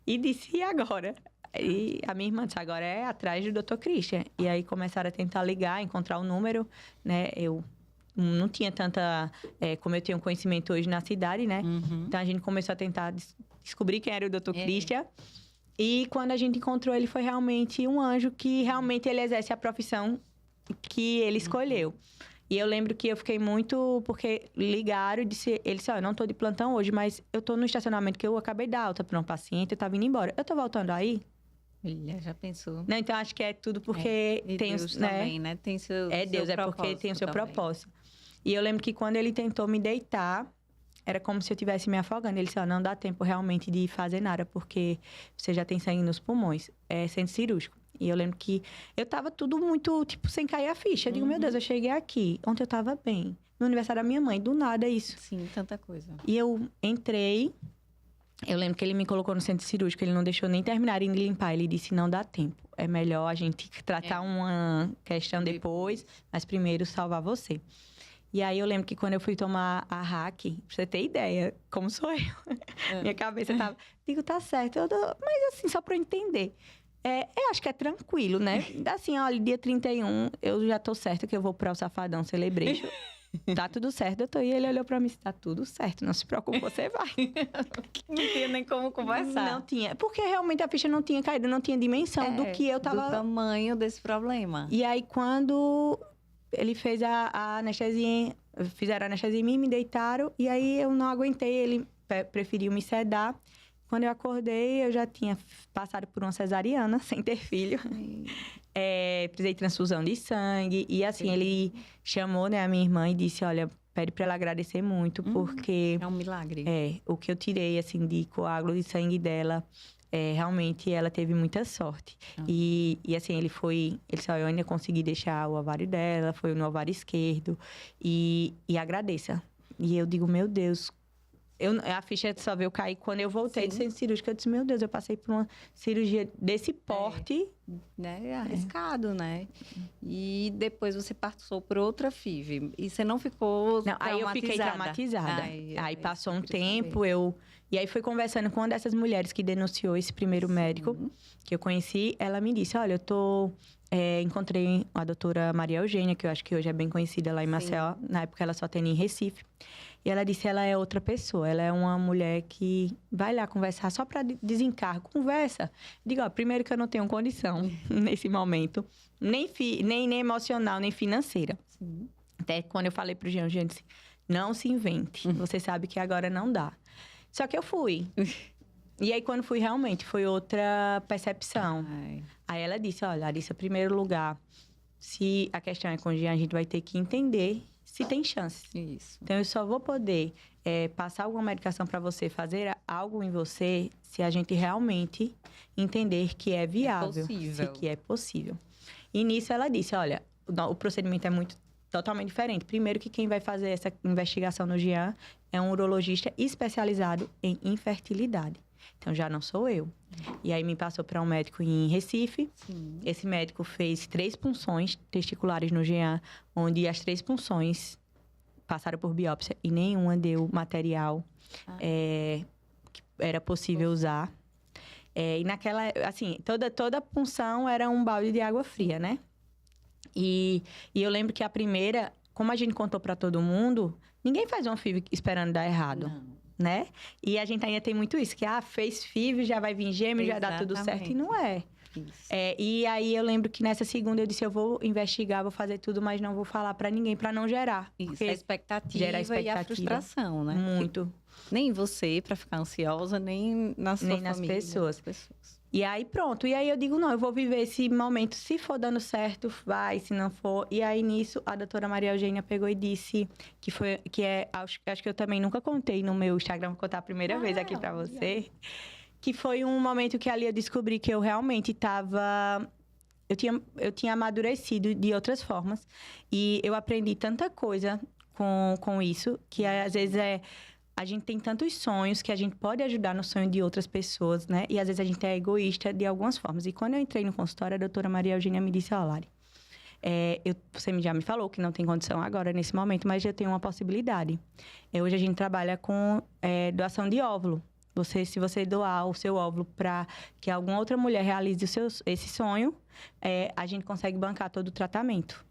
Speaker 2: e disse, e agora? E a minha irmã disse, agora é atrás do Dr. Christian. E aí começaram a tentar ligar, encontrar o número, né? Eu não tinha tanta... como eu tenho conhecimento hoje na cidade, né? Então a gente começou a tentar descobrir quem era o Dr. Christian. E quando a gente encontrou, ele foi realmente um anjo que realmente ele exerce a profissão que ele escolheu. E eu lembro que eu fiquei muito... Porque ligaram e ele disse, eu não tô de plantão hoje, mas eu tô no estacionamento que eu acabei de dar alta para um paciente, eu tava indo embora. Eu tô voltando aí?
Speaker 1: Ele já pensou.
Speaker 2: Não, então, acho que é tudo porque tem
Speaker 1: Deus também, né? Tem seu
Speaker 2: Deus,
Speaker 1: seu
Speaker 2: porque tem o seu
Speaker 1: também.
Speaker 2: propósito. E eu lembro que quando ele tentou me deitar, era como se eu estivesse me afogando. Ele disse, não dá tempo realmente de fazer nada, porque você já tem sangue nos pulmões. É centro cirúrgico. E eu lembro que eu tava tudo muito, sem cair a ficha. Eu digo, meu Deus, eu cheguei aqui. Ontem eu tava bem. No aniversário da minha mãe, do nada isso.
Speaker 1: Sim, tanta coisa.
Speaker 2: E eu entrei. Eu lembro que ele me colocou no centro cirúrgico. Ele não deixou nem terminarem de limpar. Ele disse, não dá tempo. É melhor a gente tratar uma questão depois. Mas primeiro salvar você. E aí eu lembro que quando eu fui tomar a hack, pra você ter ideia, como sou eu. Minha cabeça tava... Digo, tá certo. Mas assim, só pra eu entender. Eu acho que é tranquilo, né? Assim, olha, dia 31, eu já tô certa que eu vou para o Safadão Celebration. Tá tudo certo, doutor. E ele olhou pra mim e disse, tá tudo certo, não se preocupe, você vai.
Speaker 1: Não tinha nem como conversar.
Speaker 2: Não tinha, porque realmente a ficha não tinha caído, não tinha dimensão do que eu tava...
Speaker 1: Do tamanho desse problema.
Speaker 2: E aí, quando ele fez a anestesia, fizeram a anestesia em mim, me deitaram, e aí eu não aguentei, ele preferiu me sedar. Quando eu acordei, eu já tinha passado por uma cesariana, sem ter filho. Precisei de transfusão de sangue. E assim, ele chamou, né, a minha irmã e disse, olha, pede pra ela agradecer muito, porque...
Speaker 1: É um milagre.
Speaker 2: O que eu tirei, assim, de coágulo de sangue dela, realmente ela teve muita sorte. E assim, ele disse, eu ainda consegui deixar o ovário dela, foi no ovário esquerdo. E agradeça. E eu digo, meu Deus... a ficha só veio cair quando eu voltei do centro cirúrgico. Eu disse, meu Deus, eu passei por uma cirurgia desse porte.
Speaker 1: Né? Arriscado, né? E depois você passou por outra FIV. E você não ficou traumatizada?
Speaker 2: Aí eu fiquei traumatizada. Aí passou um tempo, eu E aí foi conversando com uma dessas mulheres que denunciou esse primeiro médico que eu conheci. Ela me disse, olha, encontrei a doutora Maria Eugênia, que eu acho que hoje é bem conhecida lá em Maceió. Na época ela só atendia em Recife. E ela disse, ela é outra pessoa. Ela é uma mulher que vai lá conversar só para desencargo. Conversa. Digo, ó, primeiro que eu não tenho condição nesse momento. Nem emocional, nem financeira.
Speaker 1: Sim.
Speaker 2: Até quando eu falei pro Jean, disse, não se invente. Você sabe que agora não dá. Só que eu fui. E aí, quando fui, realmente, foi outra percepção.
Speaker 1: Ai.
Speaker 2: Aí ela disse, olha, Larissa, primeiro lugar, se a questão é com o Jean, a gente vai ter que entender se tem chance.
Speaker 1: Isso.
Speaker 2: Então, eu só vou poder passar alguma medicação para você, fazer algo em você, se a gente realmente entender que é viável.
Speaker 1: Possível.
Speaker 2: Que é possível. E nisso ela disse, olha, o procedimento é totalmente diferente. Primeiro que quem vai fazer essa investigação no Jean é um urologista especializado em infertilidade. Então, já não sou eu. E aí, me passou para um médico em Recife.
Speaker 1: Sim.
Speaker 2: Esse médico fez 3 punções testiculares no Jean, onde as 3 punções passaram por biópsia e nenhuma deu material que era possível usar. E naquela, assim, toda punção era um balde de água fria, né? E eu lembro que a primeira, como a gente contou para todo mundo, ninguém faz uma FIV esperando dar errado.
Speaker 1: Não.
Speaker 2: Né? E a gente ainda tem muito isso, que fez FIV, já vai vir gêmeo, já dá tudo certo, e não é.
Speaker 1: Isso.
Speaker 2: E aí eu lembro que nessa segunda eu disse, eu vou investigar, vou fazer tudo, mas não vou falar pra ninguém, pra não gerar.
Speaker 1: Isso, a expectativa,
Speaker 2: gera
Speaker 1: e a frustração, né?
Speaker 2: Muito.
Speaker 1: Nem você pra ficar ansiosa, nem na sua
Speaker 2: Nem
Speaker 1: família.
Speaker 2: nas pessoas. E aí pronto, e aí eu digo, não, eu vou viver esse momento, se for dando certo, vai, se não for. E aí nisso, a doutora Maria Eugênia pegou e disse, acho que eu também nunca contei no meu Instagram, vou contar a primeira vez aqui pra você, que foi um momento que ali eu descobri que eu realmente eu tinha amadurecido de outras formas, e eu aprendi tanta coisa com isso, que às vezes a gente tem tantos sonhos que a gente pode ajudar no sonho de outras pessoas, né? E às vezes a gente é egoísta de algumas formas. E quando eu entrei no consultório, a doutora Maria Eugênia me disse, ó, Lari, você já me falou que não tem condição agora, nesse momento, mas já tem uma possibilidade. Hoje a gente trabalha com doação de óvulo. Se você doar o seu óvulo para que alguma outra mulher realize esse sonho, a gente consegue bancar todo o tratamento.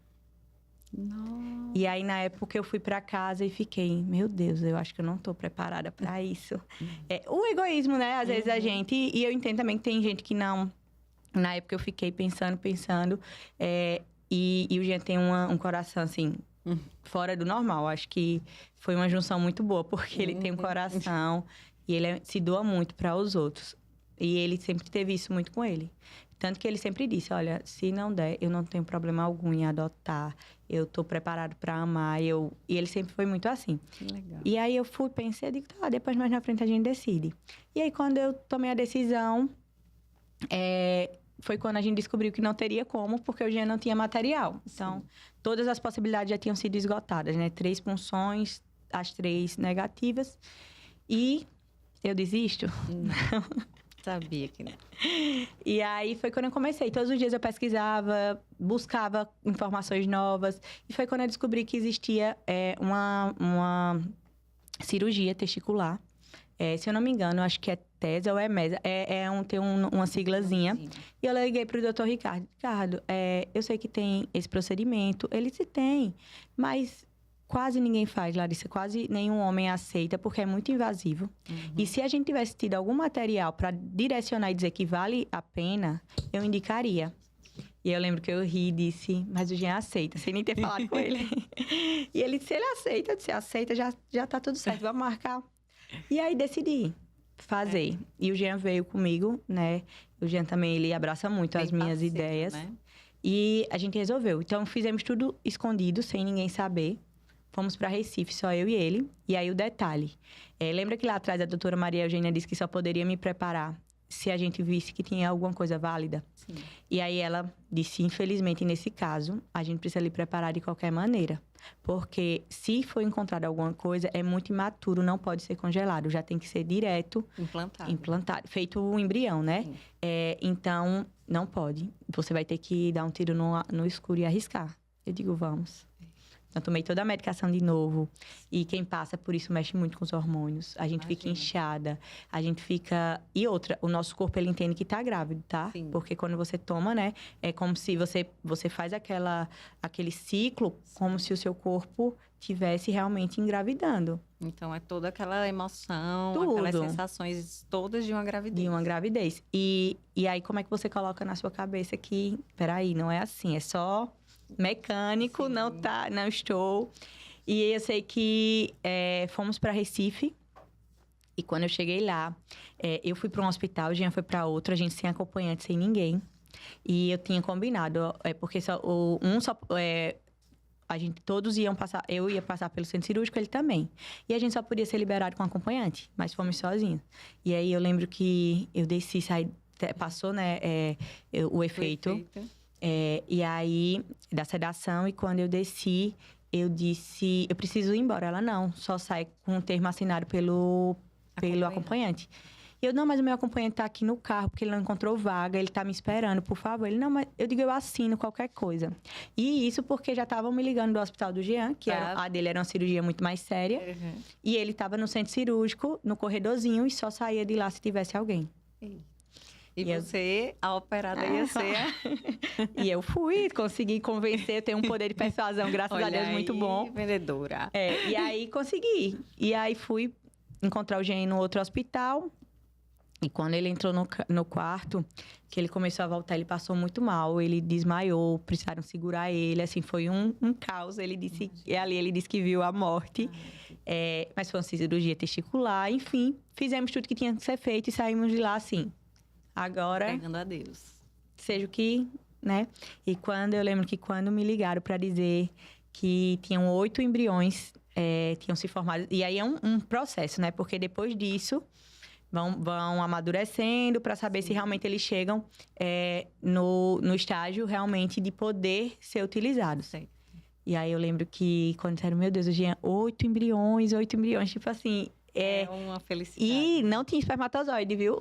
Speaker 1: Nossa.
Speaker 2: E aí, na época, eu fui pra casa e fiquei... Meu Deus, eu acho que eu não tô preparada pra isso. O egoísmo, né? Às vezes a gente... E eu entendo também que tem gente que não... Na época, eu fiquei pensando. E o Jean tem um coração, assim... Fora do normal. Acho que foi uma junção muito boa. Porque ele tem um coração... E ele se doa muito para os outros. E ele sempre teve isso muito com ele. Tanto que ele sempre disse, olha, se não der, eu não tenho problema algum em adotar. Eu tô preparado para amar. E ele sempre foi muito assim.
Speaker 1: Que legal.
Speaker 2: E aí eu pensei, digo, tá, depois mais na frente a gente decide. E aí quando eu tomei a decisão, foi quando a gente descobriu que não teria como, porque o Jean não tinha material. Então, todas as possibilidades já tinham sido esgotadas, né? 3 punções, as 3 negativas. E eu desisto?
Speaker 1: Não. Sabia que não.
Speaker 2: E aí foi quando eu comecei. Todos os dias eu pesquisava, buscava informações novas. E foi quando eu descobri que existia uma cirurgia testicular. Se eu não me engano, acho que é TESA ou é MESA. Tem uma siglazinha. E eu liguei pro doutor Ricardo. Ricardo, eu sei que tem esse procedimento. Ele disse, tem, mas... Quase ninguém faz, Larissa. Quase nenhum homem aceita, porque é muito invasivo. E se a gente tivesse tido algum material para direcionar e dizer que vale a pena, eu indicaria. E eu lembro que eu ri e disse, mas o Jean aceita, sem nem ter falado com ele. E ele disse, ele aceita. Eu disse, aceita, já tá tudo certo, vamos marcar. E aí decidi fazer. E o Jean veio comigo, né? O Jean também, ele abraça muito as minhas ideias. Né? E a gente resolveu. Então, fizemos tudo escondido, sem ninguém saber. Fomos para Recife, só eu e ele. E aí, o detalhe. Lembra que lá atrás a doutora Maria Eugênia disse que só poderia me preparar se a gente visse que tinha alguma coisa válida? Sim. E aí, ela disse, infelizmente, nesse caso, a gente precisa lhe preparar de qualquer maneira. Porque se for encontrada alguma coisa, é muito imaturo, não pode ser congelado. Já tem que ser direto... Implantado. Feito o embrião, né? Então, não pode. Você vai ter que dar um tiro no escuro e arriscar. Eu digo, vamos. Então, tomei toda a medicação de novo. E quem passa por isso mexe muito com os hormônios. A gente fica inchada, a gente fica... E outra, o nosso corpo, ele entende que tá grávido, tá?
Speaker 1: Sim.
Speaker 2: Porque quando você toma, né? É como se você faz aquele ciclo, como se o seu corpo tivesse realmente engravidando.
Speaker 1: Então, é toda aquela emoção,
Speaker 2: Tudo.
Speaker 1: aquelas sensações todas de uma gravidez.
Speaker 2: De uma gravidez. E aí, como é que você coloca na sua cabeça que... Peraí, não é assim, é só mecânico,
Speaker 1: Sim.
Speaker 2: não estou... E eu sei que fomos para Recife. E quando eu cheguei lá, eu fui para um hospital, o Jean foi para outro, a gente sem acompanhante, sem ninguém. E eu tinha combinado, porque a gente todos iam passar, eu ia passar pelo centro cirúrgico, ele também. E a gente só podia ser liberado com acompanhante, mas fomos sozinhos. E aí eu lembro que eu desci, passou, né, o efeito. E aí, da sedação, e quando eu desci, eu disse, eu preciso ir embora. Ela, não, só sai com um termo assinado pelo acompanhante. E eu, não, mas o meu acompanhante tá aqui no carro, porque ele não encontrou vaga, ele tá me esperando, por favor. Ele, não, mas eu digo, eu assino qualquer coisa. E isso porque já estavam me ligando do hospital do Jean, que a dele era uma cirurgia muito mais séria.
Speaker 1: Uhum.
Speaker 2: E ele tava no centro cirúrgico, no corredorzinho, e só saía de lá se tivesse alguém.
Speaker 1: E você, a operada ia ser...
Speaker 2: E eu fui, consegui convencer, eu tenho um poder de persuasão, graças a Deus, muito bom.
Speaker 1: Vendedora.
Speaker 2: E aí consegui. E aí fui encontrar o Jean no outro hospital. E quando ele entrou no quarto, que ele começou a voltar, ele passou muito mal. Ele desmaiou, precisaram segurar ele. Assim, foi um caos. Ele disse... E ali ele disse que viu a morte. Mas foi uma cirurgia testicular. Enfim, fizemos tudo que tinha que ser feito e saímos de lá assim. Agora...
Speaker 1: Pegando a Deus.
Speaker 2: Seja o que, né? E eu lembro que quando me ligaram para dizer que tinham 8 embriões, tinham se formado. E aí é um processo, né? Porque depois disso, vão amadurecendo para saber se realmente eles chegam no estágio realmente de poder ser utilizados.
Speaker 1: Sim.
Speaker 2: E aí eu lembro que quando disseram, meu Deus, eu tinha 8 embriões, tipo assim...
Speaker 1: É uma felicidade.
Speaker 2: E não tinha espermatozoide, viu?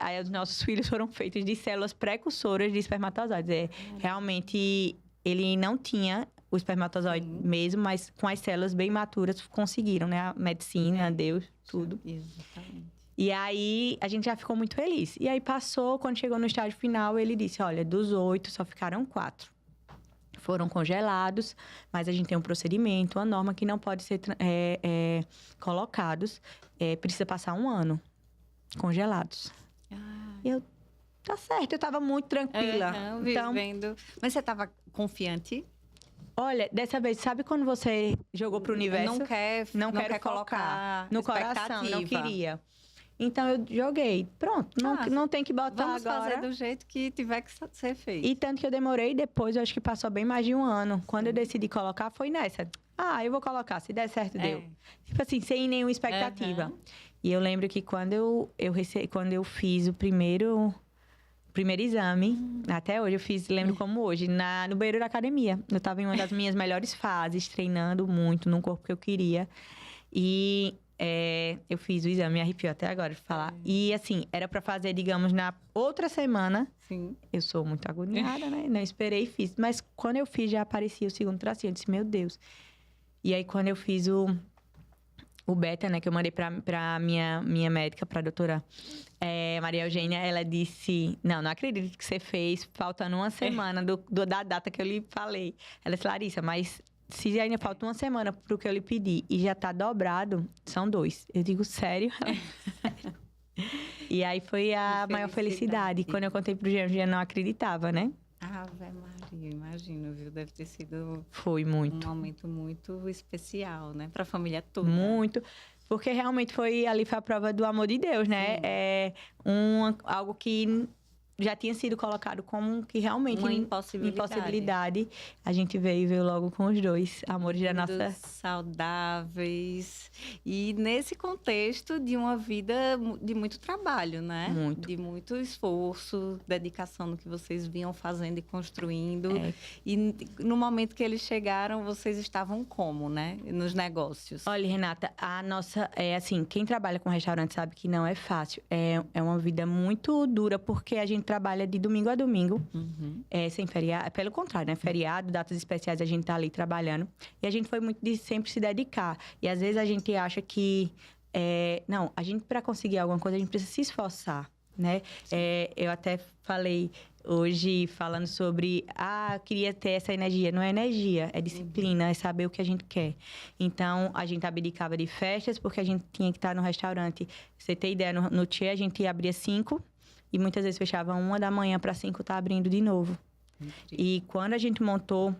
Speaker 2: Aí os nossos filhos foram feitos de células precursoras de espermatozoides. Realmente, ele não tinha o espermatozoide mesmo, mas com as células bem maturas conseguiram, né? A medicina, Deus, tudo.
Speaker 1: Exatamente.
Speaker 2: E aí, a gente já ficou muito feliz. E aí, passou, quando chegou no estágio final, ele disse, olha, dos 8, só ficaram 4. Foram congelados, mas a gente tem um procedimento, uma norma que não pode ser colocados. Precisa passar 1 ano congelados. Tá certo, eu tava muito tranquila.
Speaker 1: Vivendo. Mas você tava confiante?
Speaker 2: Olha, dessa vez, sabe quando você jogou pro universo?
Speaker 1: Não quer colocar
Speaker 2: no coração, não queria. Então, eu joguei. Pronto, não tem que botar
Speaker 1: vamos
Speaker 2: agora.
Speaker 1: Vamos fazer do jeito que tiver que ser feito.
Speaker 2: E tanto que eu demorei, depois eu acho que passou bem mais de 1 ano. Quando eu decidi colocar, foi nessa. Eu vou colocar, se der certo, deu. Tipo assim, sem nenhuma expectativa. E eu lembro que quando eu fiz o primeiro exame, até hoje eu fiz, lembro como hoje, no banheiro da academia. Eu tava em uma das minhas melhores fases, treinando muito, num corpo que eu queria. E... eu fiz o exame, me arrepiou até agora de falar. E assim, era pra fazer, digamos, na outra semana.
Speaker 1: Sim.
Speaker 2: Eu sou muito agoniada, né? Não esperei e fiz. Mas quando eu fiz, já aparecia o segundo tracinho. Eu disse, meu Deus. E aí, quando eu fiz o beta, né? Que eu mandei pra minha médica, pra doutora Maria Eugênia, ela disse, não acredito que você fez, faltando 1 semana da data que eu lhe falei. Ela disse, Larissa, mas... Se ainda falta 1 semana pro que eu lhe pedi e já tá dobrado, são 2. Eu digo, sério? E aí foi a maior felicidade. Quando eu contei pro Jean, o Jean não acreditava, né?
Speaker 1: Ave Maria, imagino, viu? Deve ter sido...
Speaker 2: Foi muito.
Speaker 1: Um momento muito especial, né? Pra família toda.
Speaker 2: Muito. Porque realmente foi a prova do amor de Deus, né?
Speaker 1: Sim.
Speaker 2: Algo que... já tinha sido colocado como que realmente...
Speaker 1: Uma impossibilidade.
Speaker 2: A gente veio logo com os 2 amores da nossa...
Speaker 1: saudáveis. E nesse contexto de uma vida de muito trabalho, né?
Speaker 2: Muito.
Speaker 1: De muito esforço, dedicação no que vocês vinham fazendo e construindo. E no momento que eles chegaram, vocês estavam como, né? Nos negócios.
Speaker 2: Olha, Renata, a nossa... assim, quem trabalha com restaurante sabe que não é fácil. É uma vida muito dura, porque a gente gente trabalha de domingo a domingo,
Speaker 1: Uhum.
Speaker 2: sem feriado. Pelo contrário, né? Feriado, datas especiais, a gente tá ali trabalhando. E a gente foi muito de sempre se dedicar. E às vezes a gente acha que... não, a gente, para conseguir alguma coisa, a gente precisa se esforçar, né? Eu até falei hoje, falando sobre... eu queria ter essa energia. Não é energia, é disciplina, é saber o que a gente quer. Então, a gente abdicava de festas, porque a gente tinha que estar no restaurante. Você tem ideia, no Tchê, a gente abria 5 e muitas vezes fechava 1 da manhã para 5 estar abrindo de novo.
Speaker 1: Incrível.
Speaker 2: E quando a gente montou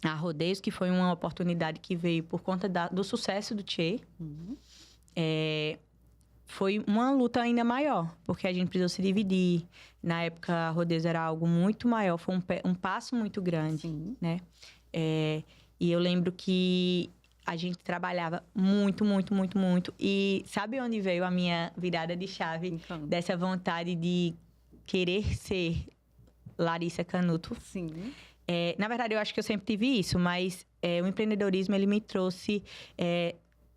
Speaker 2: a Rodeios, que foi uma oportunidade que veio por conta do sucesso do Tchê,
Speaker 1: Uhum.
Speaker 2: foi uma luta ainda maior, porque a gente precisou se dividir. Na época, a Rodeios era algo muito maior, foi um passo muito grande,
Speaker 1: Sim.
Speaker 2: né? E eu lembro que a gente trabalhava muito, muito, muito, muito. E sabe onde veio a minha virada de chave
Speaker 1: Então,
Speaker 2: dessa vontade de querer ser Larissa Canuto?
Speaker 1: sim.
Speaker 2: Na verdade, eu acho que eu sempre tive isso, mas o empreendedorismo, ele me trouxe,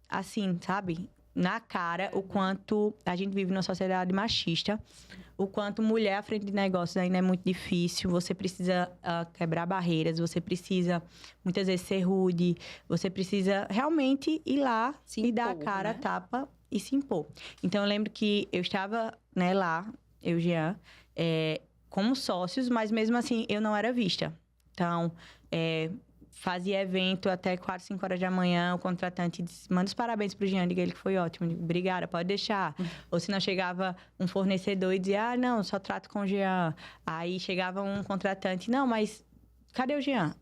Speaker 2: assim, sabe? Na cara, o quanto a gente vive numa sociedade machista, o quanto mulher à frente de negócios ainda é muito difícil. Você precisa quebrar barreiras, você precisa, muitas vezes, ser rude. Você precisa realmente ir lá
Speaker 1: Se
Speaker 2: e dar a
Speaker 1: impor,
Speaker 2: cara, a
Speaker 1: né?
Speaker 2: tapa e se impor. Então, eu lembro que eu estava, né, lá, eu e Jean, como sócios, mas mesmo assim, eu não era vista. Então, fazia evento até 4, 5 horas da manhã, o contratante disse, manda os parabéns pro Jean, diga ele que foi ótimo. Eu digo, obrigada, pode deixar. Ou se não, chegava um fornecedor e dizia, não, só trato com o Jean. Aí chegava um contratante, não, mas cadê o Jean?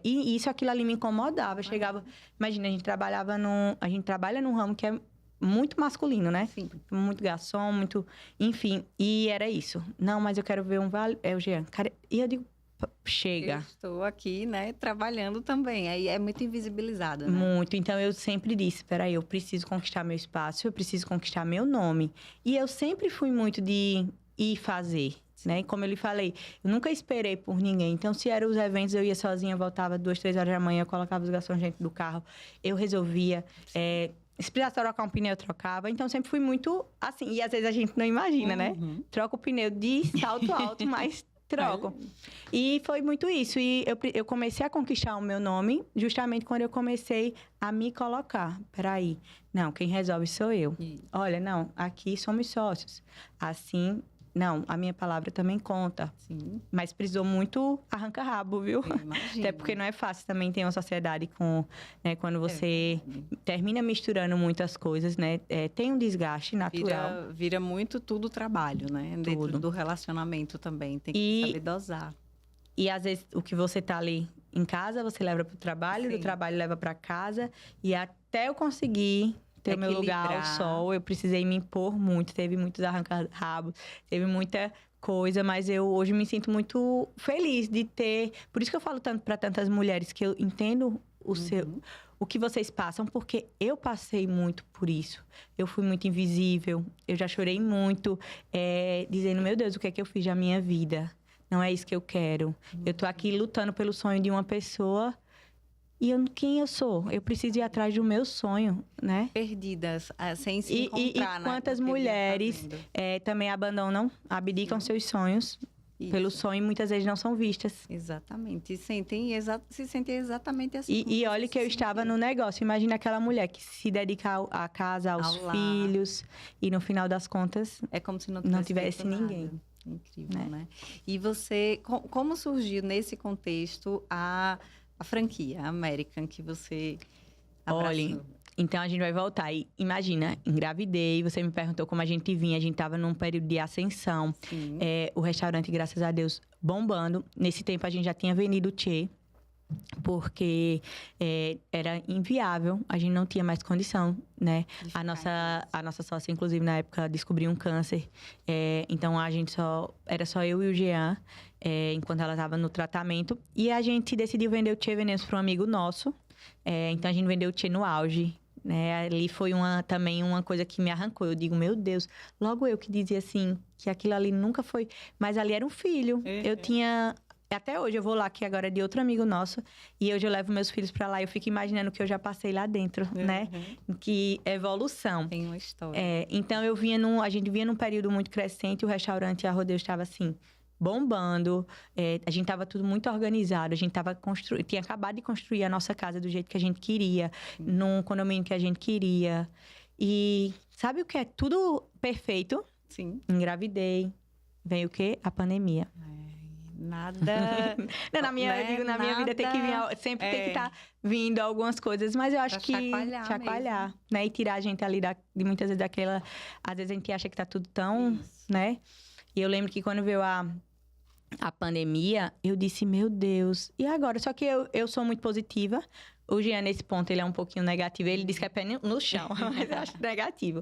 Speaker 2: E isso, aquilo ali me incomodava. Chegava, imagina, a gente trabalha num ramo que é muito masculino, né?
Speaker 1: Sim.
Speaker 2: Muito garçom, muito... Enfim, e era isso. Não, mas eu quero ver um vale... o Jean. Cara, e eu digo,
Speaker 1: Eu
Speaker 2: chega.
Speaker 1: estou aqui, né, trabalhando também. Aí é muito invisibilizado, né?
Speaker 2: Muito. Então, eu sempre disse, peraí, eu preciso conquistar meu espaço, eu preciso conquistar meu nome. E eu sempre fui muito de ir fazer, né? Como eu lhe falei, eu nunca esperei por ninguém. Então, se eram os eventos, eu ia sozinha, voltava 2, 3 horas da manhã, colocava os garçons dentro do carro, eu resolvia. Se precisasse trocar um pneu, eu trocava. Então, sempre fui muito assim. E às vezes a gente não imagina, né?
Speaker 1: Uhum.
Speaker 2: Troca o pneu de salto alto, mas trocam. E foi muito isso. E eu comecei a conquistar o meu nome justamente quando eu comecei a me colocar. Peraí, não, quem resolve sou eu.
Speaker 1: Isso.
Speaker 2: Olha, não, aqui somos sócios. Assim, não, a minha palavra também conta.
Speaker 1: Sim,
Speaker 2: Mas precisou muito arranca-rabo, viu?
Speaker 1: eu imagino.
Speaker 2: Até porque não é fácil também ter uma sociedade com... Né, quando você termina misturando muitas coisas, né? Tem um desgaste natural.
Speaker 1: Vira muito tudo trabalho, né? Dentro
Speaker 2: Tudo.
Speaker 1: do relacionamento também. Tem que
Speaker 2: E-
Speaker 1: saber dosar.
Speaker 2: E às vezes o que você tá ali em casa, você leva pro trabalho, do
Speaker 1: Sim.
Speaker 2: trabalho leva para casa. E até eu conseguir ter o meu lugar ao
Speaker 1: Equilibrar.
Speaker 2: sol, eu precisei me impor muito. Teve muitos arranca-rabos, teve muita coisa, mas eu hoje me sinto muito feliz de ter. Por isso que eu falo tanto para tantas mulheres, que eu entendo o que vocês passam, porque eu passei muito por isso. Eu fui muito invisível, eu já chorei muito, dizendo, meu Deus, o que é que eu fiz da minha vida? Não é isso que eu quero. Eu tô aqui lutando pelo sonho de uma pessoa e quem eu sou? Eu preciso ir atrás do meu sonho, né?
Speaker 1: Perdidas, sem se
Speaker 2: E
Speaker 1: encontrar, né?
Speaker 2: quantas
Speaker 1: no que vinha
Speaker 2: mulheres
Speaker 1: fazendo.
Speaker 2: também abandonam, abdicam seus sonhos pelo
Speaker 1: Isso.
Speaker 2: sonho e muitas vezes não são vistas.
Speaker 1: Exatamente. E se sentem exatamente assim. como
Speaker 2: E
Speaker 1: você
Speaker 2: olha que eu
Speaker 1: se
Speaker 2: estava
Speaker 1: sentiu.
Speaker 2: no negócio. Imagina aquela mulher que se dedica à casa, aos
Speaker 1: Ao lar.
Speaker 2: filhos. E no final das contas,
Speaker 1: É como se não
Speaker 2: não
Speaker 1: tivesse
Speaker 2: tivesse
Speaker 1: feito
Speaker 2: ninguém.
Speaker 1: nada. Incrível,
Speaker 2: Né?
Speaker 1: né? E você, como surgiu nesse contexto a franquia a American que você abraçou?
Speaker 2: Olha, então a gente vai voltar. E imagina, engravidei, você me perguntou como a gente vinha, a gente estava num período de ascensão.
Speaker 1: Sim.
Speaker 2: O restaurante, graças a Deus, bombando. Nesse tempo a gente já tinha vendido o Tchê, porque era inviável, a gente não tinha mais condição, né?
Speaker 1: De ficar
Speaker 2: A nossa sócia, inclusive, na época, descobriu um câncer. Então, era só eu e o Jean, enquanto ela estava no tratamento. E a gente decidiu vender o Tchê, vendemos para um amigo nosso. Então, a gente vendeu o Tchê no auge. Né? Ali foi também uma coisa que me arrancou. Eu digo, meu Deus, logo eu que dizia assim, que aquilo ali nunca foi... Mas ali era um filho. Eu tinha até hoje eu vou lá, que agora é de outro amigo nosso, e hoje eu levo meus filhos pra lá e eu fico imaginando o que eu já passei lá dentro, né? Que evolução.
Speaker 1: Tem uma história.
Speaker 2: Então a gente vinha num período muito crescente, o restaurante A Rodeio estava assim, bombando, a gente estava tudo muito organizado, a gente tinha acabado de construir a nossa casa do jeito que a gente queria, num condomínio que a gente queria. E sabe o que é tudo perfeito?
Speaker 1: Sim.
Speaker 2: Engravidei. Veio o quê? A pandemia.
Speaker 1: Nada.
Speaker 2: Não, na minha vida tem que vir, sempre tem que estar vindo algumas coisas, mas eu acho
Speaker 1: Pra
Speaker 2: que
Speaker 1: chacoalhar mesmo.
Speaker 2: né? E tirar a gente ali de muitas vezes daquela. Às vezes a gente acha que tá tudo tão,
Speaker 1: Isso.
Speaker 2: né? E eu lembro que quando veio a pandemia, eu disse, meu Deus, e agora? Só que eu sou muito positiva. O Jean, nesse ponto, ele é um pouquinho negativo. Ele disse que é pé no chão, mas eu acho negativo.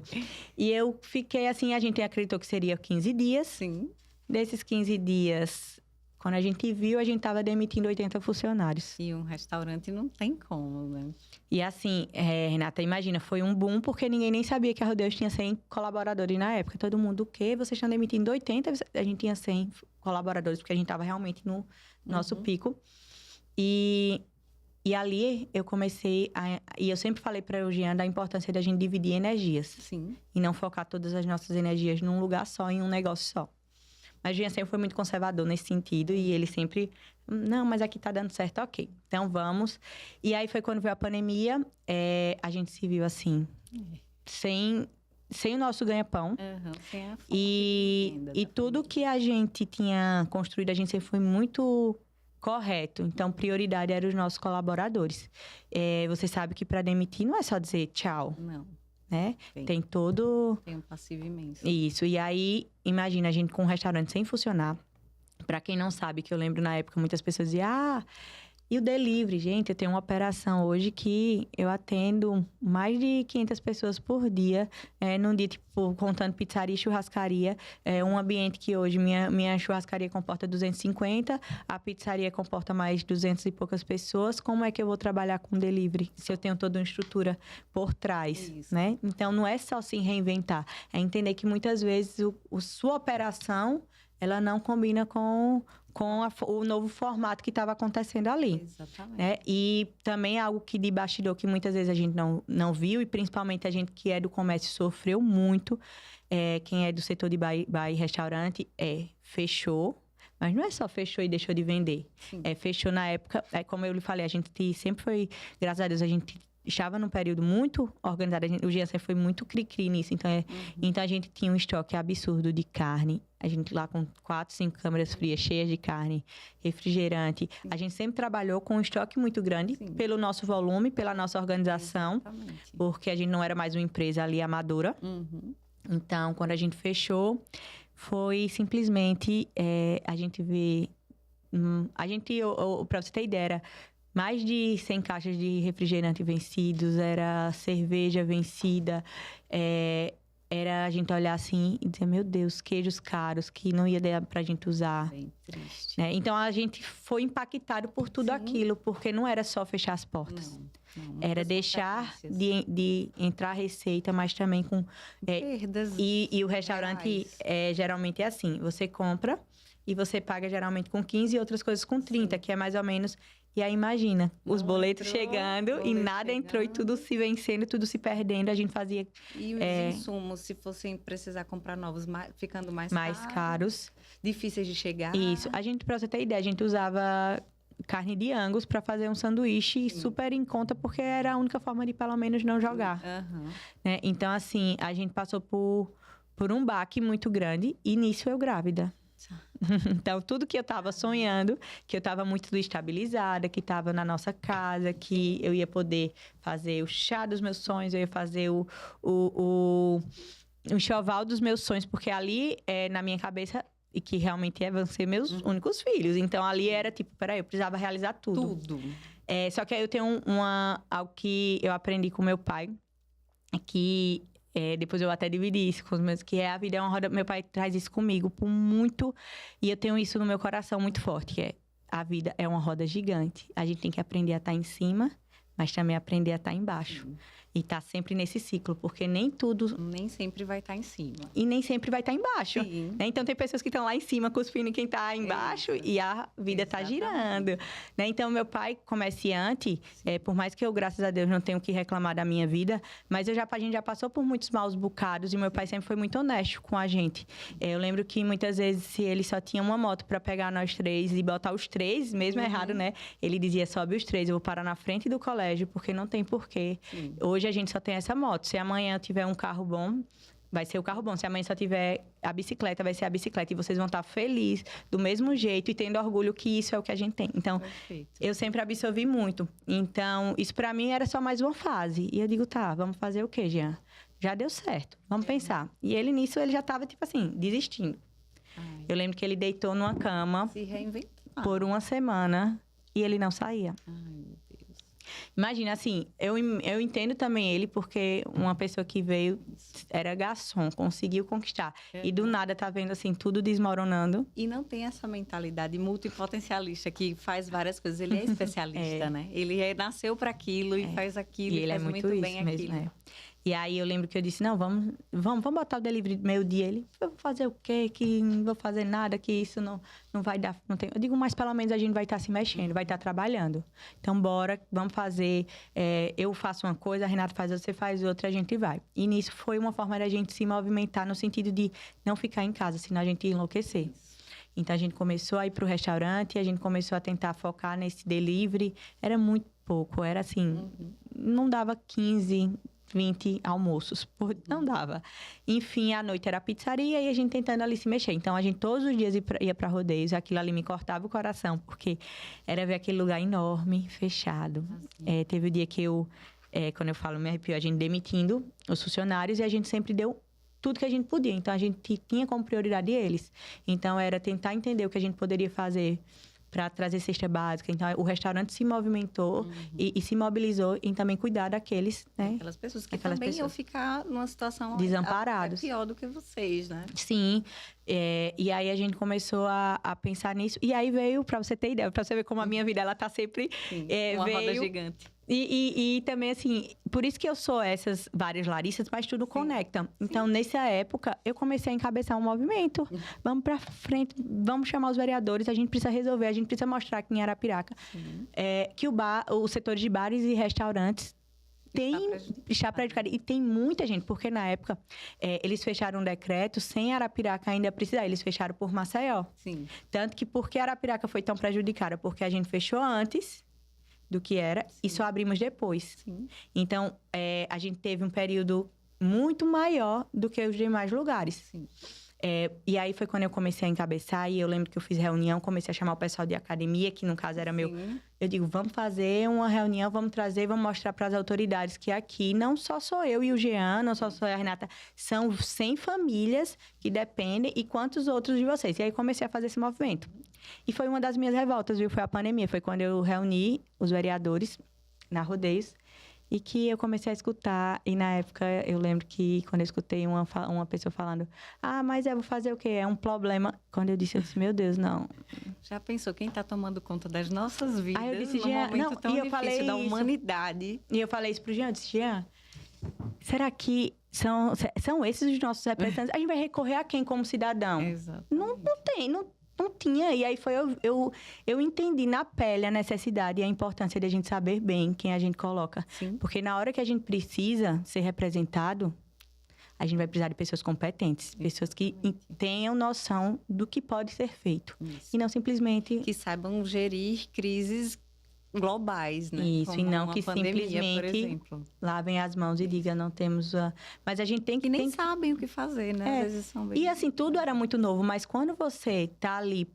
Speaker 2: E eu fiquei assim, a gente acreditou que seria 15 dias.
Speaker 1: Sim.
Speaker 2: Desses 15 dias, quando a gente viu, a gente estava demitindo 80 funcionários.
Speaker 1: E um restaurante não tem como, né?
Speaker 2: E assim, Renata, imagina, foi um boom, porque ninguém nem sabia que a Rodeos tinha 100 colaboradores na época. Todo mundo, o quê? Vocês estão demitindo 80? A gente tinha 100 colaboradores, porque a gente estava realmente no nosso pico. E ali eu comecei e eu sempre falei para o Jean da importância da gente dividir energias.
Speaker 1: Sim.
Speaker 2: E não focar todas as nossas energias num lugar só, em um negócio só. Mas o Jean sempre foi muito conservador nesse sentido. E ele sempre... Não, mas aqui tá dando certo, ok. Então, vamos. E aí, foi quando veio a pandemia. A gente se viu assim... Sem o nosso ganha-pão.
Speaker 1: Sem a fonte
Speaker 2: E
Speaker 1: de renda
Speaker 2: tudo
Speaker 1: família.
Speaker 2: que a gente tinha construído, a gente sempre foi muito correto. Então, prioridade eram os nossos colaboradores. Você sabe que para demitir não é só dizer tchau,
Speaker 1: Não.
Speaker 2: né?
Speaker 1: Tem.
Speaker 2: Tem todo...
Speaker 1: Tem um passivo imenso.
Speaker 2: Isso. E aí, imagina a gente com um restaurante sem funcionar. Pra quem não sabe, que eu lembro na época, muitas pessoas diziam... E o delivery, gente, eu tenho uma operação hoje que eu atendo mais de 500 pessoas por dia. Num dia, tipo, contando pizzaria e churrascaria. Um ambiente que hoje minha churrascaria comporta 250, a pizzaria comporta mais 200 e poucas pessoas. Como é que eu vou trabalhar com delivery se eu tenho toda uma estrutura por trás, né? Então, não é só se reinventar. É entender que muitas vezes sua operação, ela não combina com o novo formato que estava acontecendo ali.
Speaker 1: Exatamente.
Speaker 2: Né? E também algo que de bastidor que muitas vezes a gente não viu, e principalmente a gente que é do comércio sofreu muito, quem é do setor de bar e restaurante, fechou. Mas não é só fechou e deixou de vender. Fechou na época, como eu lhe falei, a gente sempre foi, graças a Deus, a gente estava num período muito organizado. O Jean sempre foi muito cri-cri nisso. Então, a gente tinha um estoque absurdo de carne. A gente lá com 4, 5 câmeras frias cheias de carne, refrigerante. Sim. A gente sempre trabalhou com um estoque muito grande. Sim. Pelo nosso volume, pela nossa organização.
Speaker 1: Exatamente.
Speaker 2: Porque a gente não era mais uma empresa ali amadora. Então, quando a gente fechou, foi simplesmente a gente ver... Pra você ter ideia, era... Mais de 100 caixas de refrigerante vencidos, era cerveja vencida, era a gente olhar assim e dizer, meu Deus, queijos caros que não ia dar pra gente usar.
Speaker 1: Bem triste.
Speaker 2: Né? Então, a gente foi impactado por tudo aquilo, porque não era só fechar as portas.
Speaker 1: Não,
Speaker 2: era deixar de entrar receita, mas também com...
Speaker 1: perdas
Speaker 2: e o restaurante, geralmente é assim, você compra e você paga geralmente com 15 e outras coisas com 30, que é mais ou menos... E aí, imagina, os boletos chegando e nada entrou e tudo se vencendo, tudo se perdendo. A gente fazia...
Speaker 1: E os insumos, se fossem precisar comprar novos, ficando mais
Speaker 2: caros.
Speaker 1: Difíceis de chegar.
Speaker 2: Isso. Pra você ter ideia, a gente usava carne de Angus para fazer um sanduíche super em conta, porque era a única forma de, pelo menos, não jogar. Né? Então, assim, a gente passou por um baque muito grande e nisso eu grávida. Então, tudo que eu tava sonhando, que eu tava muito estabilizada, que tava na nossa casa, que eu ia poder fazer o chá dos meus sonhos, eu ia fazer o enxoval dos meus sonhos, porque ali, na minha cabeça, e que realmente vão ser meus únicos filhos. Então, ali era tipo, peraí, eu precisava realizar tudo. Só que aí eu tenho algo que eu aprendi com meu pai, que... depois eu até dividi isso com os meus, que a vida é uma roda. Meu pai traz isso comigo por muito. E eu tenho isso no meu coração muito forte, que a vida é uma roda gigante. A gente tem que aprender a estar em cima, mas também aprender a estar embaixo.
Speaker 1: Sim.
Speaker 2: E estar sempre nesse ciclo, porque nem tudo...
Speaker 1: Nem sempre vai estar em cima.
Speaker 2: E nem sempre vai estar embaixo.
Speaker 1: Sim.
Speaker 2: Né? Então, tem pessoas que estão lá em cima cuspindo quem está embaixo e a vida está girando. Né? Então, meu pai, comerciante, por mais que eu, graças a Deus, não tenho o que reclamar da minha vida, mas a gente já passou por muitos maus bocados e meu pai sempre foi muito honesto com a gente. Eu lembro que muitas vezes, se ele só tinha uma moto para pegar nós três e botar os três, mesmo errado, né? Ele dizia, sobe os três, eu vou parar na frente do colégio, porque não tem porquê. Hoje a gente só tem essa moto. Se amanhã tiver um carro bom, vai ser o carro bom. Se amanhã só tiver a bicicleta, vai ser a bicicleta. E vocês vão estar felizes do mesmo jeito e tendo orgulho que isso é o que a gente tem. Então, eu sempre absorvi muito. Então, isso pra mim era só mais uma fase. E eu digo, tá, vamos fazer o quê, Jean? Já deu certo, vamos pensar. E ele, nisso, ele já tava, tipo assim, desistindo. Eu lembro que ele deitou numa cama
Speaker 1: Se reinventar.
Speaker 2: por uma semana e ele não saía.
Speaker 1: Ai, meu Deus.
Speaker 2: Imagina, assim, eu entendo também ele, porque uma pessoa que veio, era garçom, conseguiu conquistar. E do nada tá vendo, assim, tudo desmoronando.
Speaker 1: E não tem essa mentalidade multipotencialista que faz várias coisas. Ele é especialista, né? Ele nasceu para aquilo e faz aquilo
Speaker 2: E ele
Speaker 1: faz
Speaker 2: é muito
Speaker 1: bem
Speaker 2: isso mesmo,
Speaker 1: aquilo.
Speaker 2: né? E aí eu lembro que eu disse, não, vamos botar o delivery meio-dia. Ele, eu vou fazer o quê? Que não vou fazer nada, que isso não vai dar, não tem... Eu digo, mas pelo menos a gente vai estar se mexendo, vai estar trabalhando. Então, bora, vamos fazer. Eu faço uma coisa, a Renata faz, você faz outra, a gente vai. E nisso foi uma forma da gente se movimentar no sentido de não ficar em casa, senão a gente ia enlouquecer. Então, a gente começou a ir para o restaurante, a gente começou a tentar focar nesse delivery. Era muito pouco, era assim, não dava 15... 20 almoços, não dava. Enfim, à noite era pizzaria e a gente tentando ali se mexer. Então, a gente todos os dias ia para rodeios, aquilo ali me cortava o coração, porque era ver aquele lugar enorme, fechado. Teve o dia que quando eu falo me arrepio, a gente demitindo os funcionários e a gente sempre deu tudo que a gente podia. Então, a gente tinha como prioridade eles. Então, era tentar entender o que a gente poderia fazer para trazer cesta básica. Então, o restaurante se movimentou e se mobilizou em também cuidar daqueles, né?
Speaker 1: Aquelas pessoas que também iam ficar numa situação
Speaker 2: desamparados.
Speaker 1: Pior do que vocês, né?
Speaker 2: Sim. E aí, a gente começou a pensar nisso. E aí, veio, para você ter ideia, para você ver como a minha vida, ela tá sempre...
Speaker 1: uma roda gigante.
Speaker 2: E também, assim, por isso que eu sou essas várias Larissas, mas tudo conecta. Então, nessa época, eu comecei a encabeçar um movimento. Vamos pra frente, vamos chamar os vereadores, a gente precisa resolver, a gente precisa mostrar aqui em Arapiraca que o setor de bares e restaurantes está prejudicado. E tem muita gente, porque na época eles fecharam um decreto sem Arapiraca ainda precisar, eles fecharam por Maceió.
Speaker 1: Sim.
Speaker 2: Tanto que porque Arapiraca foi tão prejudicada? Porque a gente fechou antes do que era e só abrimos depois.
Speaker 1: Sim.
Speaker 2: Então, a gente teve um período muito maior do que os demais lugares.
Speaker 1: Sim.
Speaker 2: E aí foi quando eu comecei a encabeçar e eu lembro que eu fiz reunião, comecei a chamar o pessoal de academia, que no caso era meu. Eu digo, vamos fazer uma reunião, vamos trazer, vamos mostrar para as autoridades que aqui não só sou eu e o Jean, não só sou eu e a Renata, são 100 famílias que dependem e quantos outros de vocês. E aí comecei a fazer esse movimento. E foi uma das minhas revoltas, viu? Foi a pandemia, foi quando eu reuni os vereadores na Rodeios e que eu comecei a escutar. E na época, eu lembro que quando eu escutei uma pessoa falando, mas vou fazer o quê? É um problema. Quando eu disse, meu Deus, não.
Speaker 1: Já pensou quem está tomando conta das nossas vidas?
Speaker 2: Aí eu disse,
Speaker 1: num
Speaker 2: Jean,
Speaker 1: momento
Speaker 2: não,
Speaker 1: tão
Speaker 2: e eu
Speaker 1: difícil
Speaker 2: falei
Speaker 1: da
Speaker 2: isso.
Speaker 1: humanidade.
Speaker 2: E eu falei isso pro Jean, eu disse, Jean, será que são esses os nossos representantes? A gente vai recorrer a quem como cidadão?
Speaker 1: Exato.
Speaker 2: Não tem, não tinha. E aí eu entendi na pele a necessidade e a importância de a gente saber bem quem a gente coloca.
Speaker 1: Sim.
Speaker 2: Porque na hora que a gente precisa ser representado, a gente vai precisar de pessoas competentes. Pessoas que tenham noção do que pode ser feito.
Speaker 1: Isso.
Speaker 2: E não simplesmente...
Speaker 1: Que saibam gerir crises globais, né?
Speaker 2: Isso,
Speaker 1: como
Speaker 2: e não
Speaker 1: uma
Speaker 2: que
Speaker 1: pandemia,
Speaker 2: simplesmente
Speaker 1: por exemplo.
Speaker 2: lavem as mãos e digam, não temos... Mas a gente tem que...
Speaker 1: Que nem sabem o que fazer, né? Às vezes são bem...
Speaker 2: E assim, tudo era muito novo, mas quando você tá ali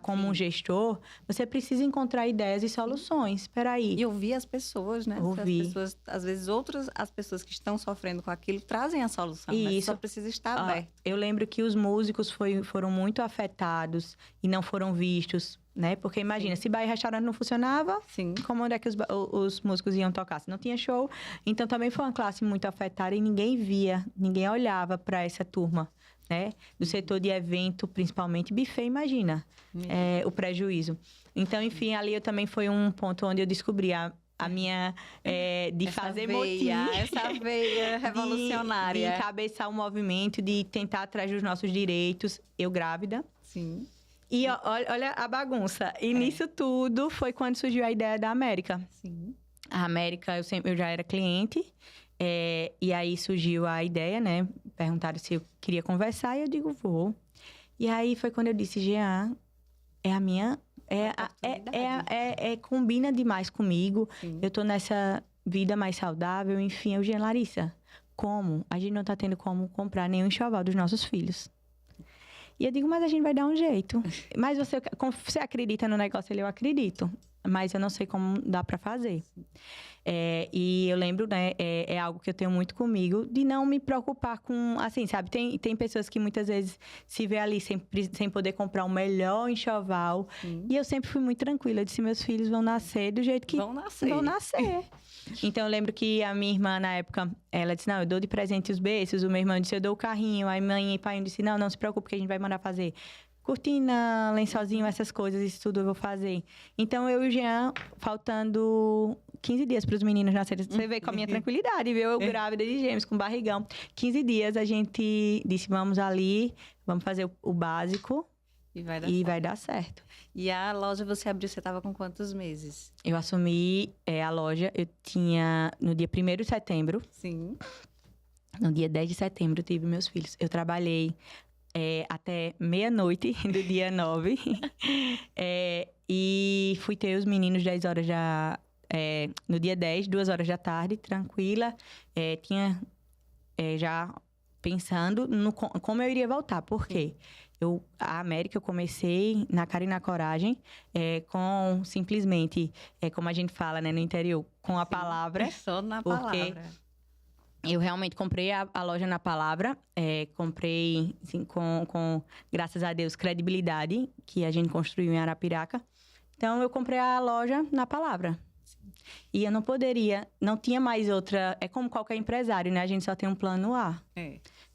Speaker 2: como um gestor, você precisa encontrar ideias e soluções. Espera aí.
Speaker 1: E ouvir as pessoas, né?
Speaker 2: Ouvir.
Speaker 1: As pessoas, às vezes, as pessoas que estão sofrendo com aquilo trazem a solução,
Speaker 2: E
Speaker 1: né?
Speaker 2: isso
Speaker 1: Só precisa estar aberto.
Speaker 2: Eu lembro que os músicos foram muito afetados e não foram vistos, né? Porque imagina, se bar e restaurante não funcionava,
Speaker 1: Sim.
Speaker 2: como onde é que os músicos iam tocar? Se não tinha show. Então, também foi uma classe muito afetada e ninguém via, ninguém olhava para essa turma, né? Do setor de evento, principalmente buffet, imagina o prejuízo. Então, enfim, ali eu também foi um ponto onde eu descobri a a minha de
Speaker 1: essa
Speaker 2: fazer
Speaker 1: veia,
Speaker 2: motim.
Speaker 1: essa veia revolucionária.
Speaker 2: De encabeçar o movimento, de tentar atrás dos nossos direitos. Eu grávida.
Speaker 1: Sim.
Speaker 2: E olha a bagunça. E nisso tudo foi quando surgiu a ideia da América.
Speaker 1: Sim.
Speaker 2: A América, eu já era cliente. E aí surgiu a ideia, né? Perguntaram se eu queria conversar e eu digo, vou. E aí foi quando eu disse, Jean, é a minha... combina demais comigo.
Speaker 1: Sim.
Speaker 2: Eu tô nessa vida mais saudável, enfim. Eu, Jean, Larissa, como? A gente não tá tendo como comprar nenhum enxoval dos nossos filhos. E eu digo, mas a gente vai dar um jeito. Mas você acredita no negócio? Eu acredito. Mas eu não sei como dá pra fazer. E eu lembro, né, é algo que eu tenho muito comigo, de não me preocupar com, assim, sabe? Tem pessoas que muitas vezes se vê ali sem poder comprar o melhor enxoval. E eu sempre fui muito tranquila. Eu disse, meus filhos vão nascer do jeito que
Speaker 1: vão
Speaker 2: nascer. Então, eu lembro que a minha irmã, na época, ela disse, não, eu dou de presente os berços. O meu irmão disse, eu dou o carrinho. Aí mãe e pai disse, não se preocupe que a gente vai mandar fazer cortina, lençolzinho, essas coisas, isso tudo eu vou fazer. Então, eu e o Jean, faltando 15 dias para os meninos nascerem. Você vê com a minha tranquilidade, viu? Eu grávida de gêmeos, com barrigão. 15 dias, a gente disse, vamos ali, vamos fazer o básico. E vai dar certo.
Speaker 1: E a loja você abriu, você estava com quantos meses?
Speaker 2: Eu assumi a loja, eu tinha no dia 1º de setembro.
Speaker 1: Sim.
Speaker 2: No dia 10 de setembro, eu tive meus filhos. Eu trabalhei até meia-noite do dia 9. E fui ter os meninos 10 horas no dia 10, 2 horas da tarde, tranquila. Tinha já pensando como eu iria voltar. Por quê? A América eu comecei na cara e na coragem, com simplesmente, como a gente fala, né, no interior, com a palavra.
Speaker 1: Só na palavra.
Speaker 2: Eu realmente comprei a loja na palavra, comprei, assim, com, graças a Deus, credibilidade, que a gente construiu em Arapiraca. Então, eu comprei a loja na palavra. E eu não tinha mais outra... É como qualquer empresário, né? A gente só tem um plano A.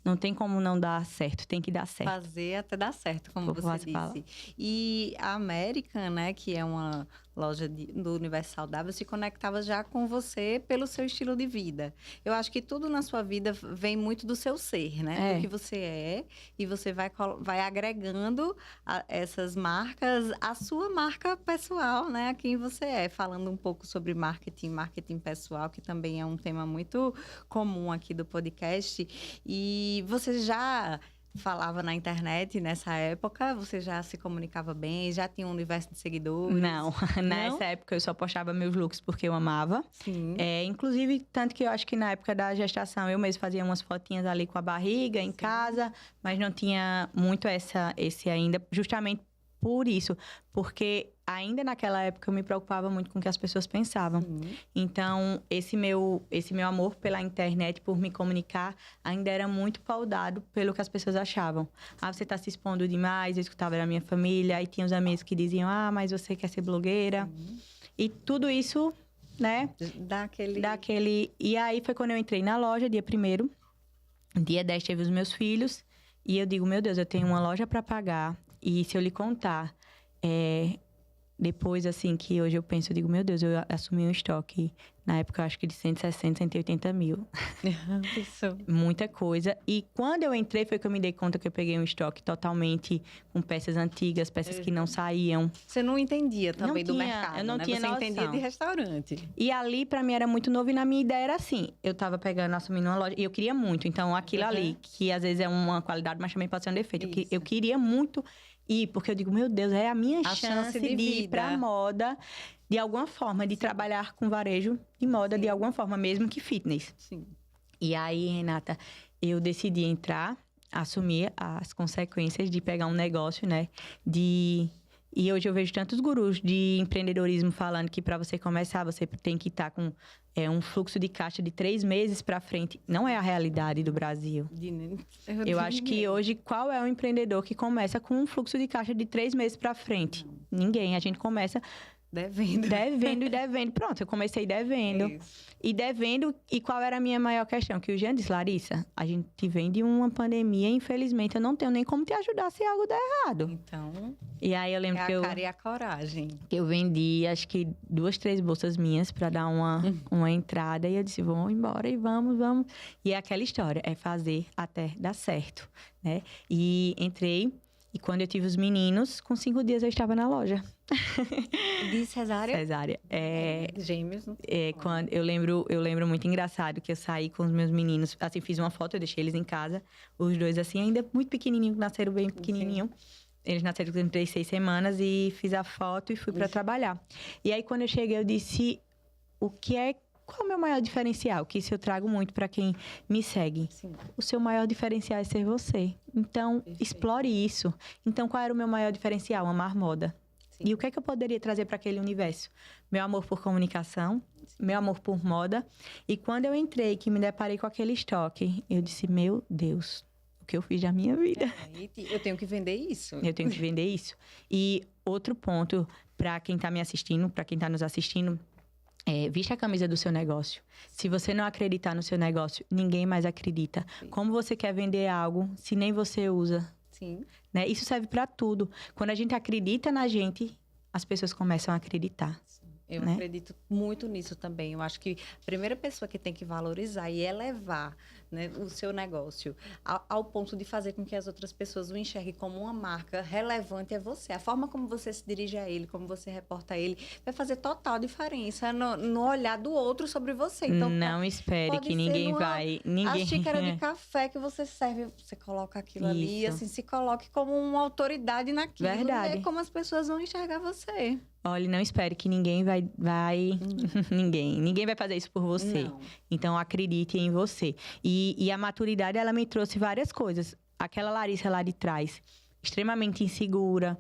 Speaker 2: Não tem como não dar certo, tem que dar certo.
Speaker 1: Fazer até dar certo, como você disse. E a América, né, que é uma loja do Universo Saudável, se conectava já com você pelo seu estilo de vida. Eu acho que tudo na sua vida vem muito do seu ser, né? Do que você é. E você vai agregando essas marcas, a sua marca pessoal, né? A quem você é. Falando um pouco sobre marketing pessoal, que também é um tema muito comum aqui do podcast. E você já falava na internet nessa época? Você já se comunicava bem? Já tinha um universo de seguidores?
Speaker 2: Não, nessa época eu só postava meus looks porque eu amava.
Speaker 1: Sim.
Speaker 2: Inclusive, tanto que eu acho que na época da gestação eu mesmo fazia umas fotinhas ali com a barriga em casa, mas não tinha muito esse ainda, justamente por isso, porque ainda naquela época eu me preocupava muito com o que as pessoas pensavam. Então, esse meu amor pela internet, por me comunicar, ainda era muito pautado pelo que as pessoas achavam. Você tá se expondo demais, eu escutava da minha família, aí tinha os amigos que diziam, mas você quer ser blogueira? E tudo isso, né? Daquele... E aí foi quando eu entrei na loja, dia 1º. Dia 10 teve os meus filhos. E eu digo, meu Deus, eu tenho uma loja para pagar. E se eu lhe contar, depois, assim, que hoje eu penso, eu digo, meu Deus, eu assumi um estoque, na época, eu acho que de 160, 180 mil.
Speaker 1: Isso.
Speaker 2: Muita coisa. E quando eu entrei, foi que eu me dei conta que eu peguei um estoque totalmente com peças antigas, peças que não saíam.
Speaker 1: Você não entendia também do mercado,
Speaker 2: eu não
Speaker 1: né?
Speaker 2: tinha
Speaker 1: Você
Speaker 2: noção.
Speaker 1: entendia de restaurante.
Speaker 2: E ali, pra mim, era muito novo. E na minha ideia era assim, eu tava pegando, assumindo uma loja, e eu queria muito. Então, aquilo ali, que às vezes é uma qualidade, mas também pode ser um defeito. Eu queria muito ir, porque eu digo, meu Deus, é a minha chance de ir pra moda, de alguma forma, de trabalhar com varejo de moda, de alguma forma, mesmo que fitness.
Speaker 1: Sim.
Speaker 2: E aí, Renata, eu decidi entrar, assumir as consequências de pegar um negócio, né? E hoje eu vejo tantos gurus de empreendedorismo falando que para você começar, você tem que estar com um fluxo de caixa de 3 meses para frente. Não é a realidade do Brasil. Eu acho que hoje, qual é o empreendedor que começa com um fluxo de caixa de 3 meses para frente? Ninguém. A gente começa
Speaker 1: Devendo.
Speaker 2: E devendo. Pronto, eu comecei devendo.
Speaker 1: Isso.
Speaker 2: E devendo, e qual era a minha maior questão? Que o Jean disse, Larissa, a gente vem de uma pandemia, infelizmente, eu não tenho nem como te ajudar se algo der errado.
Speaker 1: Então,
Speaker 2: E aí eu lembro
Speaker 1: é
Speaker 2: que
Speaker 1: a cara e a coragem.
Speaker 2: eu vendi, acho que 2, 3 bolsas minhas pra dar uma entrada. E eu disse, vamos embora e vamos. E é aquela história, é fazer até dar certo, né? E entrei, e quando eu tive os meninos, com 5 dias eu estava na loja.
Speaker 1: De cesárea?
Speaker 2: Cesárea.
Speaker 1: Gêmeos.
Speaker 2: Quando eu lembro muito engraçado que eu saí com os meus meninos, assim, fiz uma foto, eu deixei eles em casa, os dois assim, ainda muito pequenininho, nasceram bem pequenininho. Eles nasceram com 3, 6 semanas e fiz a foto e fui para trabalhar. E aí quando eu cheguei, eu disse, qual é o meu maior diferencial? Que isso eu trago muito para quem me segue.
Speaker 1: Sim.
Speaker 2: O seu maior diferencial é ser você. Então, explore isso. Então, qual era o meu maior diferencial? Amar moda. E o que é que eu poderia trazer para aquele universo? Meu amor por comunicação, meu amor por moda. E quando eu entrei, que me deparei com aquele estoque, eu disse, meu Deus, o que eu fiz da minha vida?
Speaker 1: Eu tenho que vender isso.
Speaker 2: Eu tenho que vender isso. E outro ponto, para quem está me assistindo, para quem está nos assistindo, viste a camisa do seu negócio. Se você não acreditar no seu negócio, ninguém mais acredita.
Speaker 1: Sim.
Speaker 2: Como você quer vender algo se nem você usa?
Speaker 1: Sim.
Speaker 2: Né? Isso serve para tudo. Quando a gente acredita na gente, as pessoas começam a acreditar.
Speaker 1: Eu
Speaker 2: né?
Speaker 1: acredito muito nisso também. Eu acho que a primeira pessoa que tem que valorizar e elevar, né, o seu negócio ao ponto de fazer com que as outras pessoas o enxerguem como uma marca relevante é você. A forma como você se dirige a ele, como você reporta ele, vai fazer total diferença no olhar do outro sobre você. Então,
Speaker 2: não espere que ninguém vai...
Speaker 1: A xícara de café que você serve, você coloca aquilo ali, assim, se coloque como uma autoridade naquilo.
Speaker 2: Verdade.
Speaker 1: É como as pessoas vão enxergar você.
Speaker 2: Olha, não espere que ninguém vai... Ninguém vai fazer isso por você.
Speaker 1: Não.
Speaker 2: Então, acredite em você. E a maturidade, ela me trouxe várias coisas. Aquela Larissa lá de trás, extremamente insegura,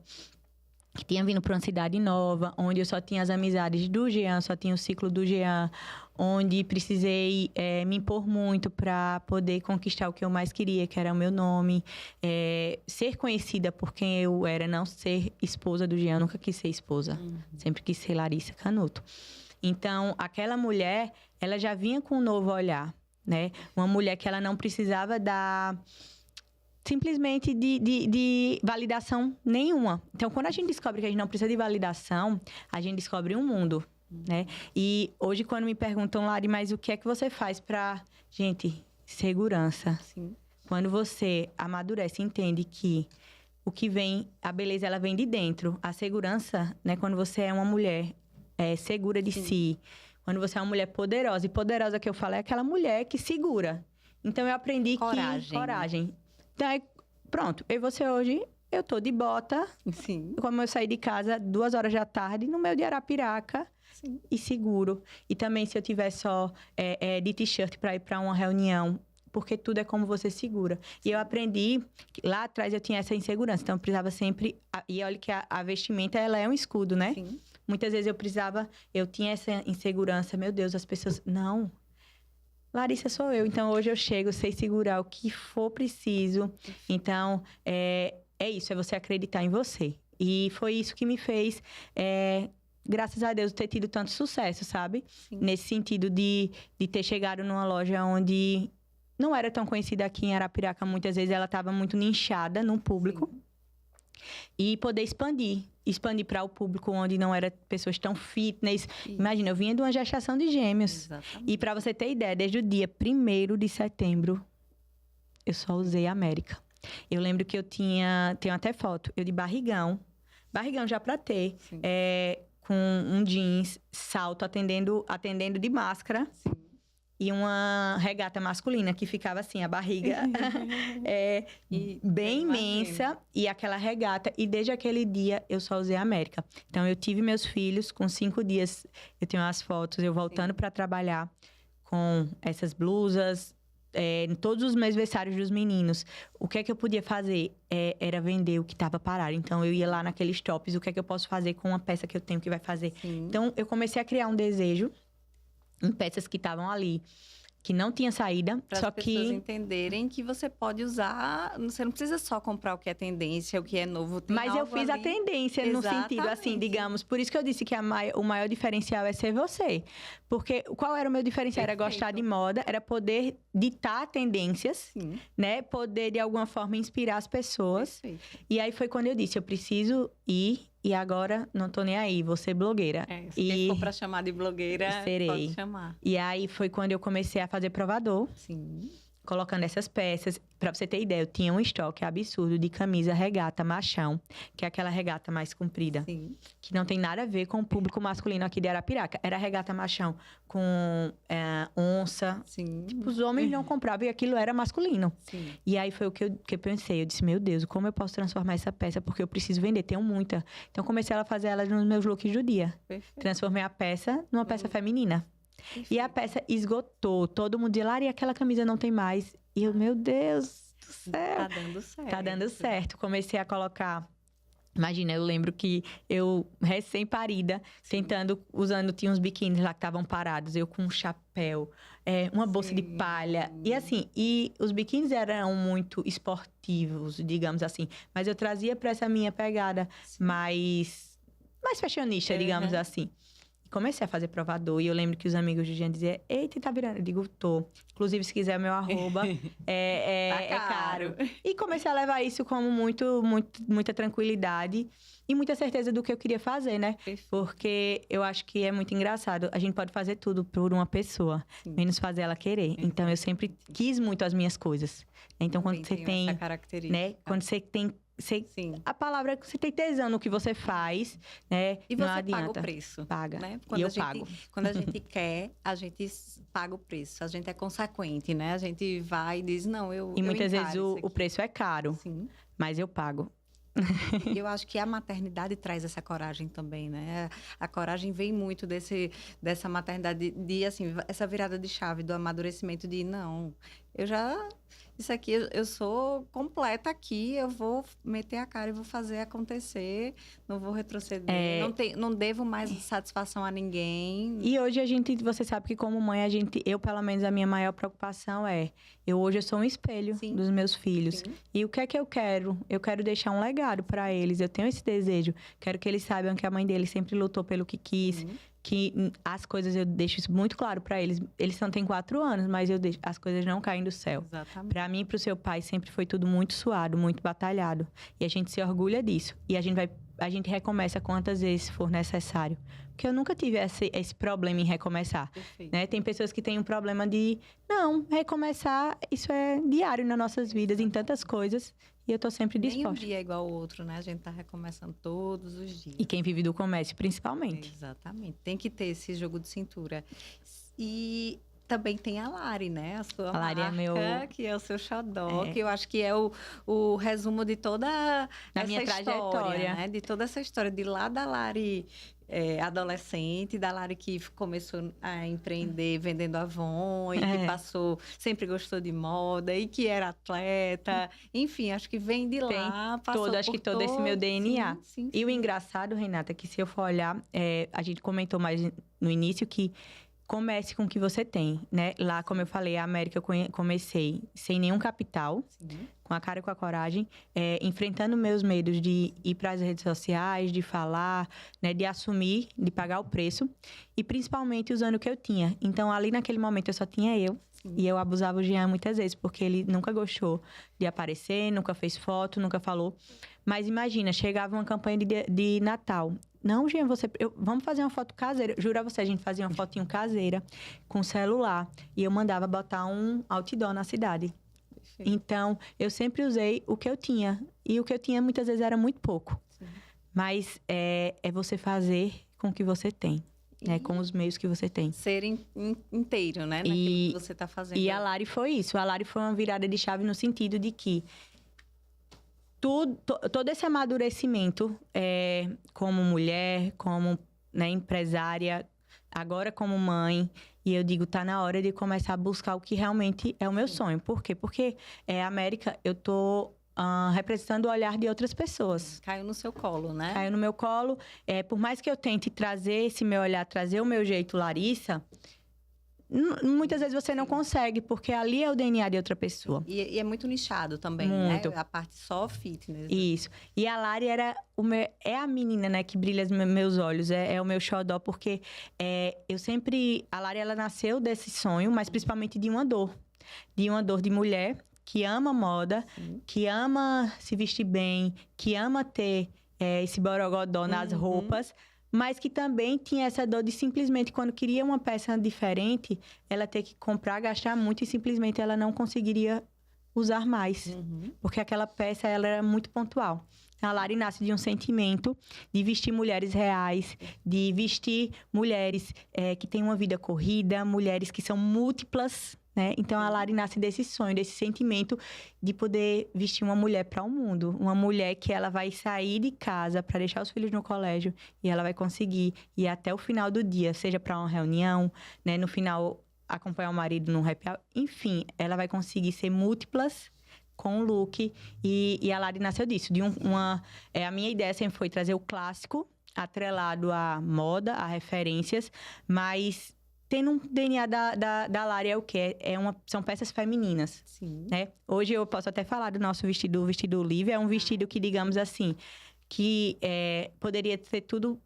Speaker 2: que tinha vindo para uma cidade nova, onde eu só tinha as amizades do Jean, só tinha o ciclo do Jean, onde precisei me impor muito para poder conquistar o que eu mais queria, que era o meu nome, ser conhecida por quem eu era, não ser esposa do Jean, nunca quis ser esposa, sempre quis ser Larissa Canuto. Então, aquela mulher, ela já vinha com um novo olhar, né? Uma mulher que ela não precisava simplesmente de validação nenhuma. Então, quando a gente descobre que a gente não precisa de validação, a gente descobre um mundo, né? E hoje, quando me perguntam, Lari, mas o que é que você faz pra... Gente, segurança.
Speaker 1: Sim.
Speaker 2: Quando você amadurece e entende que o que vem, a beleza, ela vem de dentro. A segurança, né? Quando você é uma mulher segura de si. Quando você é uma mulher poderosa. E poderosa que eu falo é aquela mulher que segura. Então, eu aprendi coragem. Então, pronto. E você hoje, eu tô de bota.
Speaker 1: Sim.
Speaker 2: Como eu saí de casa 2 horas da tarde, no meio de Arapiraca.
Speaker 1: Sim.
Speaker 2: E seguro. E também, se eu tiver só de t-shirt para ir para uma reunião, porque tudo é como você segura. E eu aprendi, lá atrás eu tinha essa insegurança. Então, eu precisava sempre... E olha que a vestimenta, ela é um escudo, né?
Speaker 1: Sim.
Speaker 2: Muitas vezes eu tinha essa insegurança. Meu Deus, as pessoas... Não. Larissa sou eu. Então, hoje eu chego, sei segurar o que for preciso. Então, é isso. É você acreditar em você. E foi isso que me fez, graças a Deus, ter tido tanto sucesso, sabe?
Speaker 1: Sim.
Speaker 2: Nesse sentido de ter chegado numa loja onde não era tão conhecida aqui em Arapiraca. Muitas vezes ela estava muito nichada no público. Sim. E poder expandir para o público onde não era pessoas tão fitness. Isso. Imagina, eu vinha de uma gestação de gêmeos. Exatamente. E para você ter ideia, desde o dia 1º de setembro, eu só usei América. Eu lembro que tenho até foto, eu de barrigão já para ter, com um jeans, salto, atendendo de máscara. Sim. E uma regata masculina, que ficava assim, a barriga bem imensa. E aquela regata. E desde aquele dia, eu só usei a América. Então, eu tive meus filhos com 5 dias. Eu tenho as fotos, eu voltando para trabalhar com essas blusas. Em todos os meus versários dos meninos. O que é que eu podia fazer? Era vender o que estava parado. Então, eu ia lá naqueles tops. O que é que eu posso fazer com uma peça que eu tenho que vai fazer? Sim. Então, eu comecei a criar um desejo em peças que estavam ali, que não tinha saída,
Speaker 1: Para
Speaker 2: só
Speaker 1: as pessoas
Speaker 2: que...
Speaker 1: entenderem que você pode usar, você não precisa só comprar o que é tendência, o que é novo. Tem
Speaker 2: Mas eu
Speaker 1: algo
Speaker 2: fiz a
Speaker 1: ali.
Speaker 2: tendência no sentido, assim,
Speaker 1: Exatamente.
Speaker 2: digamos. Por isso que eu disse que o maior diferencial é ser você. Porque qual era o meu diferencial? Era gostar de moda, era poder ditar tendências,
Speaker 1: Sim,
Speaker 2: né? Poder, de alguma forma, inspirar as pessoas.
Speaker 1: perfeito.
Speaker 2: E aí foi quando eu disse, eu preciso ir e agora não tô nem aí, vou ser blogueira.
Speaker 1: Se quem for para chamar de blogueira,
Speaker 2: serei.
Speaker 1: pode chamar.
Speaker 2: E aí foi quando eu comecei a fazer provador,
Speaker 1: Sim.
Speaker 2: colocando essas peças. Pra você ter ideia, eu tinha um estoque absurdo de camisa regata machão, que é aquela regata mais comprida,
Speaker 1: Sim.
Speaker 2: que não tem nada a ver com o público masculino aqui de Arapiraca. Era regata machão com onça.
Speaker 1: Sim.
Speaker 2: Os homens não compravam e aquilo era masculino.
Speaker 1: Sim.
Speaker 2: E aí foi o que eu pensei. Eu disse, meu Deus, como eu posso transformar essa peça? Porque eu preciso vender, tenho muita. Então comecei a fazer ela nos meus looks do dia.
Speaker 1: Perfeito.
Speaker 2: Transformei a peça numa peça feminina. E a peça esgotou. Todo mundo dizia, Lari, aquela camisa não tem mais. E eu, meu Deus do céu.
Speaker 1: Tá dando certo.
Speaker 2: Tá dando certo. Comecei a colocar... Imagina, eu lembro que eu, recém-parida, usando, tinha uns biquínis lá que estavam parados, eu com um chapéu, uma bolsa de palha. E assim, os biquínis eram muito esportivos, digamos assim. Mas eu trazia pra essa minha pegada mais fashionista, digamos assim. Comecei a fazer provador e eu lembro que os amigos de Jean diziam, eita, tá virando? Eu digo, tô. Inclusive, se quiser o meu arroba, é caro. E comecei a levar isso como muita tranquilidade e muita certeza do que eu queria fazer, né?
Speaker 1: Perfeito.
Speaker 2: Porque eu acho que é muito engraçado. A gente pode fazer tudo por uma pessoa, menos fazer ela querer. Então, eu sempre quis muito as minhas coisas. Então, quando você tem...
Speaker 1: essa característica.
Speaker 2: né? Quando você tem...
Speaker 1: Sim.
Speaker 2: A palavra é que você tem tesão no que você faz, né?
Speaker 1: E
Speaker 2: não
Speaker 1: você
Speaker 2: adianta.
Speaker 1: paga o preço.
Speaker 2: Paga.
Speaker 1: Né?
Speaker 2: E eu pago.
Speaker 1: Quando a gente quer, a gente paga o preço. A gente é consequente, né? A gente vai e diz, não,
Speaker 2: E muitas vezes
Speaker 1: encaro isso
Speaker 2: o
Speaker 1: aqui.
Speaker 2: preço é caro,
Speaker 1: Sim.
Speaker 2: mas eu pago.
Speaker 1: E eu acho que a maternidade traz essa coragem também, né? A coragem vem muito dessa maternidade, assim, essa virada de chave do amadurecimento de, não, isso aqui, eu sou completa aqui, eu vou meter a cara e vou fazer acontecer, não vou retroceder, não devo mais satisfação a ninguém.
Speaker 2: E hoje você sabe que como mãe, eu pelo menos a minha maior preocupação hoje eu sou um espelho dos meus filhos.
Speaker 1: Sim.
Speaker 2: E o que é que eu quero? Eu quero deixar um legado para eles, eu tenho esse desejo, quero que eles saibam que a mãe deles sempre lutou pelo que quis, que as coisas eu deixo isso muito claro para eles. Eles não têm 4 anos, mas as coisas não caem do céu.
Speaker 1: Exatamente.
Speaker 2: Para mim e para o seu pai sempre foi tudo muito suado, muito batalhado. E a gente se orgulha disso. E a gente recomeça quantas vezes for necessário. Porque eu nunca tive esse problema em recomeçar. Né? Tem pessoas que têm um problema de... Não, recomeçar, isso é diário nas nossas vidas, em tantas coisas. E eu tô sempre disposta.
Speaker 1: Nem um dia é igual ao outro, né? A gente tá recomeçando todos os dias.
Speaker 2: E quem vive do comércio, principalmente.
Speaker 1: Exatamente. Tem que ter esse jogo de cintura. E também tem a Lari, né? A sua
Speaker 2: Lari
Speaker 1: marca, que é o seu xodó, que eu acho que é o resumo de toda essa
Speaker 2: minha trajetória,
Speaker 1: né? De toda essa história, de lá da Lari adolescente, da Lari que começou a empreender vendendo Avon e que sempre gostou de moda e que era atleta. Enfim, acho que vem de lá, passou
Speaker 2: acho que todo esse meu DNA.
Speaker 1: Sim.
Speaker 2: E o engraçado, Renata, é que se eu for olhar, a gente comentou mais no início que comece com o que você tem, né? Lá, como eu falei, a América eu comecei sem nenhum capital, com a cara e com a coragem, enfrentando meus medos de ir para as redes sociais, de falar, né? De assumir, de pagar o preço e principalmente usando o que eu tinha. Então, ali naquele momento, eu só tinha eu. E eu abusava o Jean muitas vezes, porque ele nunca gostou de aparecer, nunca fez foto, nunca falou. Mas imagina, chegava uma campanha de Natal. Não, Jean, vamos fazer uma foto caseira. Juro a você, a gente fazia uma fotinho caseira com celular. E eu mandava botar um outdoor na cidade. Perfeito. Então, eu sempre usei o que eu tinha. E o que eu tinha, muitas vezes, era muito pouco. Sim. Mas é você fazer com o que você tem. Né, com os meios que você tem.
Speaker 1: Ser inteiro, né? Naquilo que você está fazendo.
Speaker 2: E a Lari foi isso. A Lari foi uma virada de chave no sentido de que todo esse amadurecimento como mulher, como empresária, agora como mãe, e eu digo, tá na hora de começar a buscar o que realmente é o meu sonho. Por quê? Porque América, eu tô representando o olhar de outras pessoas.
Speaker 1: Caiu no seu colo, né?
Speaker 2: Caiu no meu colo. Por mais que eu tente trazer esse meu olhar, trazer o meu jeito Larissa, muitas vezes você não consegue, porque ali é o DNA de outra pessoa.
Speaker 1: E é muito nichado também,
Speaker 2: Muito.
Speaker 1: né? A parte só fitness.
Speaker 2: Isso. E a Lari é a menina, né, que brilha os meus olhos, é o meu xodó, porque a Lari, ela nasceu desse sonho, mas principalmente de uma dor de mulher que ama moda, que ama se vestir bem, que ama ter esse borogodó nas roupas, mas que também tinha essa dor de simplesmente, quando queria uma peça diferente, ela ter que comprar, gastar muito e simplesmente ela não conseguiria usar mais. Porque aquela peça, ela era muito pontual. A Lari nasce de um sentimento de vestir mulheres reais, de vestir mulheres que têm uma vida corrida, mulheres que são múltiplas, né? Então, a Lari nasce desse sonho, desse sentimento de poder vestir uma mulher para o mundo. Uma mulher que ela vai sair de casa para deixar os filhos no colégio e ela vai conseguir ir até o final do dia, seja para uma reunião, né? No final, acompanhar o marido num happy hour. Enfim, ela vai conseguir ser múltiplas com o look. E a Lari nasceu disso. A minha ideia sempre foi trazer o clássico, atrelado à moda, a referências, mas tendo um DNA da Lari é o quê? São peças femininas.
Speaker 1: Sim.
Speaker 2: Né? Hoje eu posso até falar do nosso vestido, o vestido Olivia. É um vestido que, digamos assim, que poderia ter tudo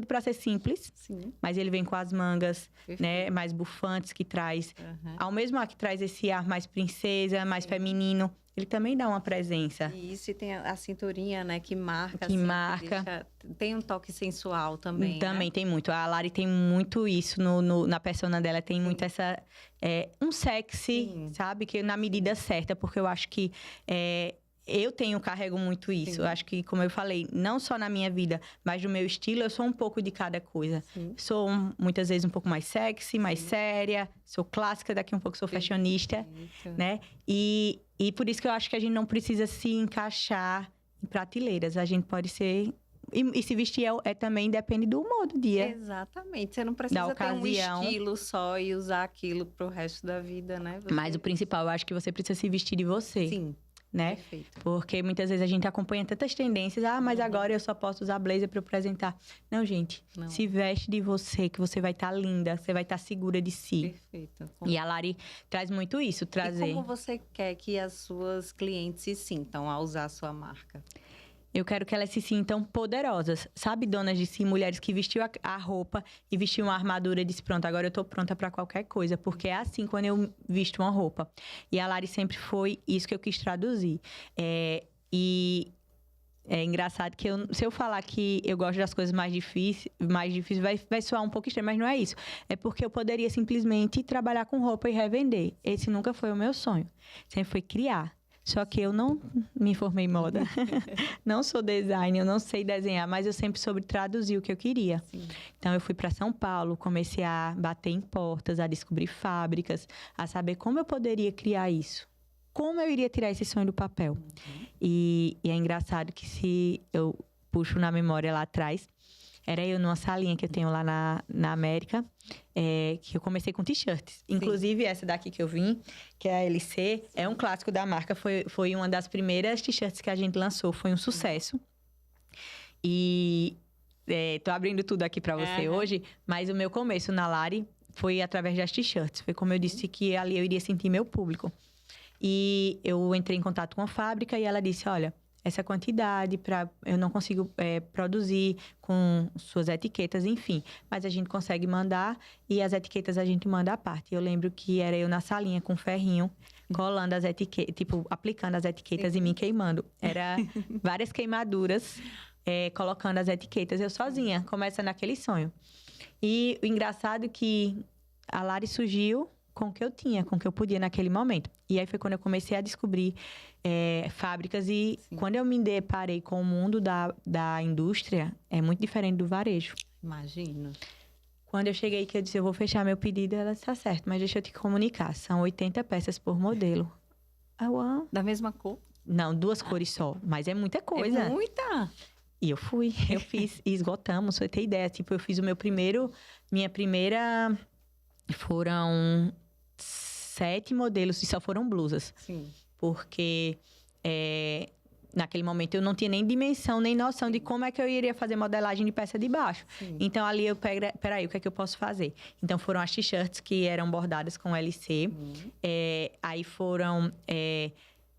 Speaker 2: para ser simples.
Speaker 1: Sim.
Speaker 2: Mas ele vem com as mangas, né, mais bufantes, que traz... Ao mesmo ar que traz esse ar mais princesa, mais feminino, ele também dá uma presença.
Speaker 1: Isso, e tem a cinturinha, né, que marca.
Speaker 2: Que marca.
Speaker 1: Tem um toque sensual também,
Speaker 2: Também
Speaker 1: né?
Speaker 2: tem muito. A Lari tem muito isso na persona dela. Tem muito essa... um sexy, sabe? Que na medida certa. Porque eu acho que... carrego muito isso. Eu acho que, como eu falei, não só na minha vida, mas no meu estilo, eu sou um pouco de cada coisa. Sou, muitas vezes, um pouco mais sexy, mais séria. Sou clássica, daqui um pouco sou fashionista, né? E por isso que eu acho que a gente não precisa se encaixar em prateleiras. A gente pode ser... E se vestir também depende do humor do dia.
Speaker 1: Exatamente. Você não precisa ter um estilo só e usar aquilo pro resto da vida, né?
Speaker 2: Mas o principal, eu acho que você precisa se vestir de você.
Speaker 1: Sim.
Speaker 2: Né?
Speaker 1: Perfeito.
Speaker 2: Porque muitas vezes a gente acompanha tantas tendências. Mas agora eu só posso usar blazer para apresentar. Não, gente. Não. Se veste de você, que você vai estar linda. Você vai estar segura de si.
Speaker 1: Perfeito.
Speaker 2: E a Lari traz muito isso. Trazer...
Speaker 1: E como você quer que as suas clientes se sintam ao usar a sua marca?
Speaker 2: Eu quero que elas se sintam poderosas. Sabe, donas de si, mulheres que vestiu a roupa e vestiu uma armadura e disse, pronto, agora eu tô pronta para qualquer coisa. Porque é assim quando eu visto uma roupa. E a Lari sempre foi isso que eu quis traduzir. E é engraçado que se eu falar que eu gosto das coisas mais difíceis vai soar um pouco estranho, mas não é isso. É porque eu poderia simplesmente trabalhar com roupa e revender. Esse nunca foi o meu sonho. Sempre foi criar. Só que eu não me formei em moda, não sou designer, eu não sei desenhar, mas eu sempre soube traduzir o que eu queria. Sim. Então, eu fui para São Paulo, comecei a bater em portas, a descobrir fábricas, a saber como eu poderia criar isso. Como eu iria tirar esse sonho do papel. E é engraçado que se eu puxo na memória lá atrás, era eu numa salinha que eu tenho lá na América, que eu comecei com t-shirts. Inclusive, essa daqui que eu vim, que é a LC, é um clássico da marca. Foi uma das primeiras t-shirts que a gente lançou. Foi um sucesso. E tô abrindo tudo aqui para você hoje, mas o meu começo na Lari foi através das t-shirts. Foi como eu disse que ali eu iria sentir meu público. E eu entrei em contato com a fábrica e ela disse, olha... essa quantidade, eu não consigo produzir com suas etiquetas, enfim. Mas a gente consegue mandar e as etiquetas a gente manda à parte. Eu lembro que era eu na salinha com ferrinho, colando as etiquetas, tipo, aplicando as etiquetas e me queimando. Era várias queimaduras, colocando as etiquetas. Eu sozinha, começa naquele sonho. E o engraçado é que a Lari surgiu com o que eu tinha, com o que eu podia naquele momento. E aí foi quando eu comecei a descobrir fábricas e quando eu me deparei com o mundo da indústria, é muito diferente do varejo.
Speaker 1: Imagino.
Speaker 2: Quando eu cheguei que eu disse, eu vou fechar meu pedido, ela disse, tá certo, mas deixa eu te comunicar, são 80 peças por modelo.
Speaker 1: Da mesma cor?
Speaker 2: Não, 2 cores só, mas é muita coisa.
Speaker 1: É muita?
Speaker 2: E eu fiz e esgotamos, pra você ter ideia. Tipo, eu fiz minha primeira... Foram 7 modelos e só foram blusas.
Speaker 1: Sim.
Speaker 2: Porque naquele momento, eu não tinha nem dimensão, nem noção de como é que eu iria fazer modelagem de peça de baixo.
Speaker 1: Sim.
Speaker 2: Então, ali eu peraí, o que é que eu posso fazer? Então, foram as t-shirts que eram bordadas com LC. Aí foram...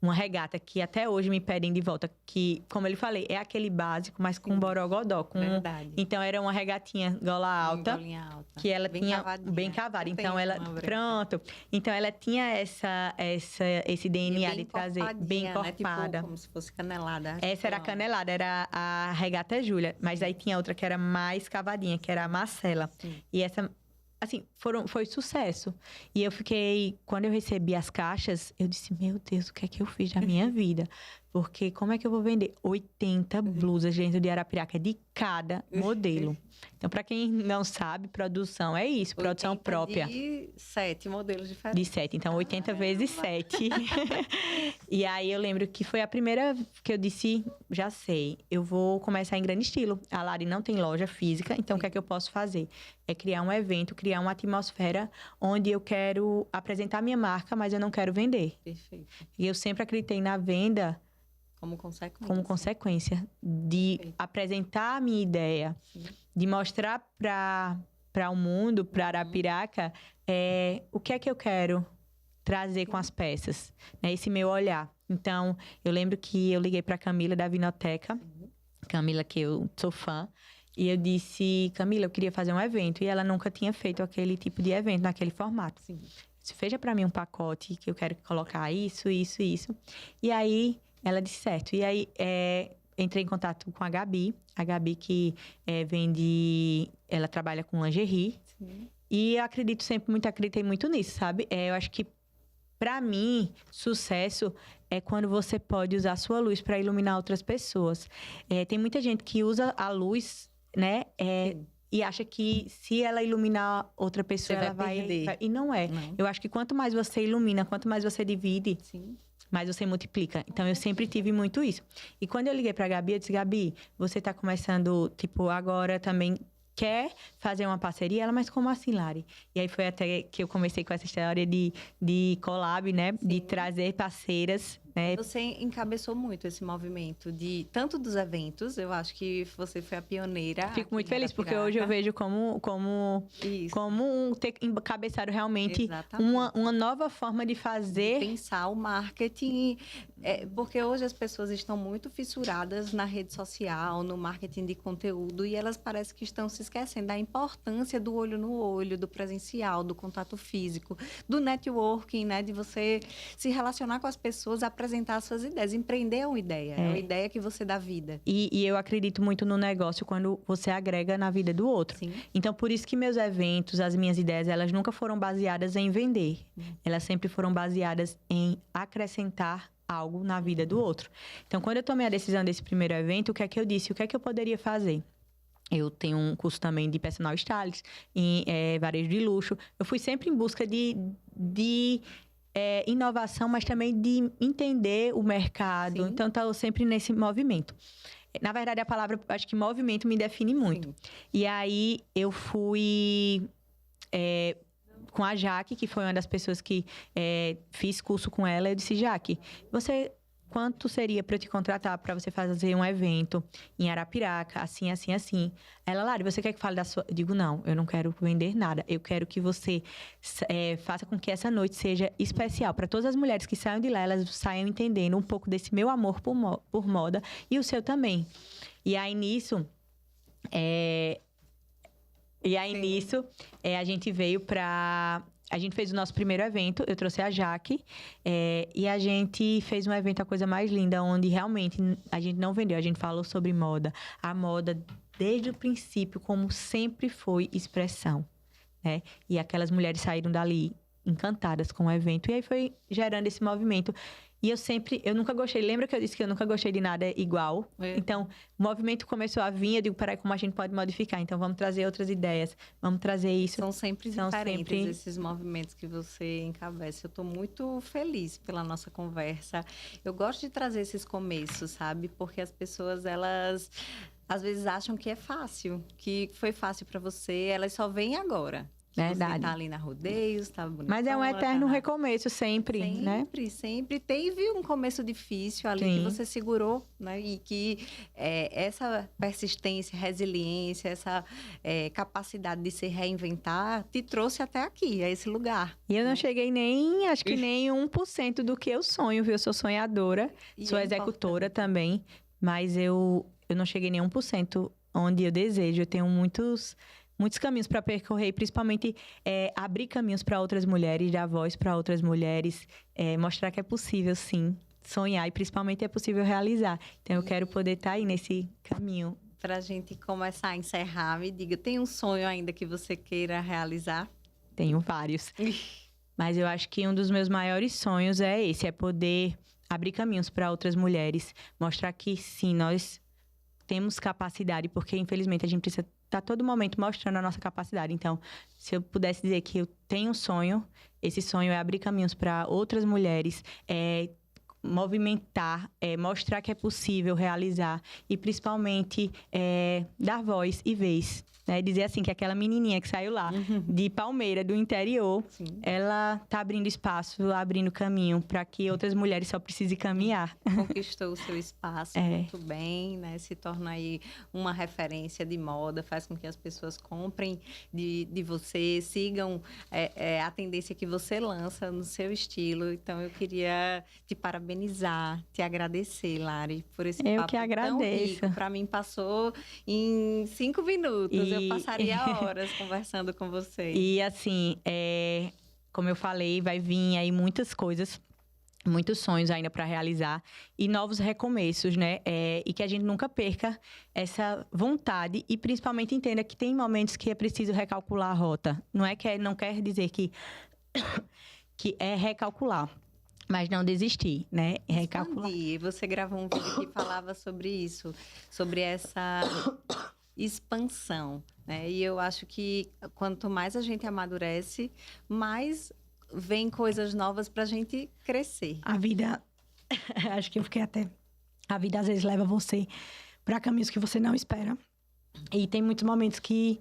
Speaker 2: uma regata que até hoje me pedem de volta, que, como eu falei, é aquele básico, mas com borogodó.
Speaker 1: Verdade.
Speaker 2: Então, era uma regatinha gola alta,
Speaker 1: Golinha alta.
Speaker 2: que ela
Speaker 1: Bem
Speaker 2: tinha
Speaker 1: cavadinha.
Speaker 2: bem cavada.
Speaker 1: Eu
Speaker 2: Então,
Speaker 1: tenho
Speaker 2: ela...
Speaker 1: uma branca.
Speaker 2: Pronto. Então, ela tinha esse DNA
Speaker 1: bem
Speaker 2: de trazer bem
Speaker 1: encorpadinha, né?
Speaker 2: encorpada.
Speaker 1: Tipo, como se fosse canelada.
Speaker 2: Essa era a canelada, era a regata Júlia. Mas aí tinha outra que era mais cavadinha, que era a Marcela.
Speaker 1: Sim.
Speaker 2: E essa... Assim, foi sucesso. E eu fiquei... Quando eu recebi as caixas, eu disse, meu Deus, o que é que eu fiz da minha vida? Porque como é que eu vou vender 80 blusas dentro de Arapiraca de cada modelo? Então, para quem não sabe, produção é isso, produção própria.
Speaker 1: De 7 modelos diferentes.
Speaker 2: De 7, então 80 vezes 7. E aí eu lembro que foi a primeira que eu disse, já sei, eu vou começar em grande estilo. A Lari não tem loja física, então o que é que eu posso fazer? É criar um evento, criar uma atmosfera onde eu quero apresentar minha marca, mas eu não quero vender.
Speaker 1: Perfeito.
Speaker 2: E eu sempre acreditei na venda
Speaker 1: Como
Speaker 2: consequência de apresentar a minha ideia, de mostrar para o mundo, para Arapiraca, o que é que eu quero trazer com as peças, né? Esse meu olhar. Então, eu lembro que eu liguei para Camila da Vinoteca, Camila, que eu sou fã, e eu disse, Camila, eu queria fazer um evento, e ela nunca tinha feito aquele tipo de evento, naquele formato.
Speaker 1: Sim.
Speaker 2: Veja para mim um pacote que eu quero colocar isso. E aí, ela disse certo. E aí, entrei em contato com a Gabi que vende... Ela trabalha com lingerie.
Speaker 1: Sim.
Speaker 2: E eu acreditei muito nisso, sabe? Eu acho que, para mim, sucesso é quando você pode usar a sua luz para iluminar outras pessoas. Tem muita gente que usa a luz, né? E acha que se ela iluminar outra pessoa,
Speaker 1: Você
Speaker 2: ela
Speaker 1: vai perder.
Speaker 2: E não é.
Speaker 1: Não.
Speaker 2: Eu acho que quanto mais você ilumina, quanto mais você divide,
Speaker 1: Sim.
Speaker 2: mais você multiplica. Então, eu sempre tive muito isso. E quando eu liguei pra Gabi, eu disse, Gabi, você tá começando, tipo, agora também... Quer fazer uma parceria? Ela, mas como assim, Lari? E aí foi até que eu comecei com essa história de collab, né?
Speaker 1: Sim.
Speaker 2: De trazer parceiras, né?
Speaker 1: Você encabeçou muito esse movimento de tanto dos eventos, eu acho que você foi a pioneira.
Speaker 2: Fico muito feliz, porque hoje eu vejo como ter encabeçado realmente uma nova forma de fazer.
Speaker 1: Pensar o marketing, porque hoje as pessoas estão muito fissuradas na rede social, no marketing de conteúdo, e elas parecem que estão se esquecendo da importância do olho no olho, do presencial, do contato físico, do networking, né? De você se relacionar com as pessoas, apresentar suas ideias. Empreender é uma ideia, é uma ideia que você dá vida.
Speaker 2: E eu acredito muito no negócio quando você agrega na vida do outro.
Speaker 1: Sim.
Speaker 2: Então, por isso que meus eventos, as minhas ideias, elas nunca foram baseadas em vender. Elas sempre foram baseadas em acrescentar algo na vida do outro. Então, quando eu tomei a decisão desse primeiro evento, o que é que eu disse? O que é que eu poderia fazer? Eu tenho um curso também de personal stylist, em varejo de luxo. Eu fui sempre em busca de inovação, mas também de entender o mercado. Sim. Então, estou sempre nesse movimento. Na verdade, a palavra, acho que movimento me define muito. Sim. E aí, eu fui com a Jaque, que foi uma das pessoas que fiz curso com ela. Eu disse, Jaque, quanto seria para eu te contratar para você fazer um evento em Arapiraca, assim, assim, assim? Ela, Lari, você quer que fale da sua... Eu digo, não, eu não quero vender nada. Eu quero que você faça com que essa noite seja especial. Para todas as mulheres que saiam de lá, elas saiam entendendo um pouco desse meu amor por moda e o seu também. E aí, nisso... a gente veio para... A gente fez o nosso primeiro evento, eu trouxe a Jaque, e a gente fez um evento, a coisa mais linda, onde realmente a gente não vendeu, a gente falou sobre moda. A moda, desde o princípio, como sempre foi expressão, né? E aquelas mulheres saíram dali encantadas com o evento, e aí foi gerando esse movimento. E eu nunca gostei, lembra que eu disse que eu nunca gostei de nada igual? Então, o movimento começou a vir, eu digo, peraí, como a gente pode modificar? Então, vamos trazer outras ideias, vamos trazer isso.
Speaker 1: São sempre diferentes esses movimentos que você encabeça. Eu estou muito feliz pela nossa conversa. Eu gosto de trazer esses começos, sabe? Porque as pessoas, elas... às vezes acham que é fácil, que foi fácil para você, elas só vêm agora.
Speaker 2: Verdade.
Speaker 1: Você tá ali na Rodeios, tá bonitona.
Speaker 2: Mas é um eterno recomeço sempre, né?
Speaker 1: Sempre. Teve um começo difícil ali que você segurou, né? E que essa persistência, resiliência, essa capacidade de se reinventar te trouxe até aqui, a esse lugar.
Speaker 2: E eu não cheguei nem, acho que nem 1% do que eu sonho, viu? Eu sou sonhadora, sou executora também, mas eu não cheguei nem 1% onde eu desejo. Eu tenho muitos caminhos para percorrer, principalmente abrir caminhos para outras mulheres, dar voz para outras mulheres, mostrar que é possível, sim, sonhar e principalmente é possível realizar. Então, eu quero poder estar aí nesse caminho.
Speaker 1: Para a gente começar a encerrar, me diga, tem um sonho ainda que você queira realizar?
Speaker 2: Tenho vários. Mas eu acho que um dos meus maiores sonhos é esse, é poder abrir caminhos para outras mulheres, mostrar que, sim, nós temos capacidade, porque, infelizmente, a gente precisa estar todo momento mostrando a nossa capacidade. Então, se eu pudesse dizer que eu tenho um sonho, esse sonho é abrir caminhos para outras mulheres, movimentar, mostrar que é possível realizar e, principalmente, dar voz e vez. Né? Dizer assim, que aquela menininha que saiu lá de Palmeira, do interior, sim, ela tá abrindo espaço, abrindo caminho para que outras mulheres só precisem caminhar.
Speaker 1: Conquistou o seu espaço muito bem, né? Se torna aí uma referência de moda, faz com que as pessoas comprem de você, sigam a tendência que você lança no seu estilo. Então, eu queria te parabenizar, te agradecer, Lari, por esse papo
Speaker 2: que agradeço.
Speaker 1: Tão rico. Para mim, passou em 5 minutos. Eu passaria horas conversando com vocês.
Speaker 2: E assim, como eu falei, vai vir aí muitas coisas, muitos sonhos ainda para realizar e novos recomeços, né? E que a gente nunca perca essa vontade e principalmente entenda que tem momentos que é preciso recalcular a rota. Não quer dizer que é recalcular. Mas não desistir, né? Recalcular.
Speaker 1: Você gravou um vídeo que falava sobre isso, sobre essa expansão, né? E eu acho que quanto mais a gente amadurece, mais vem coisas novas pra gente crescer.
Speaker 3: A vida, acho que eu fiquei até... A vida às vezes leva você para caminhos que você não espera. E tem muitos momentos que,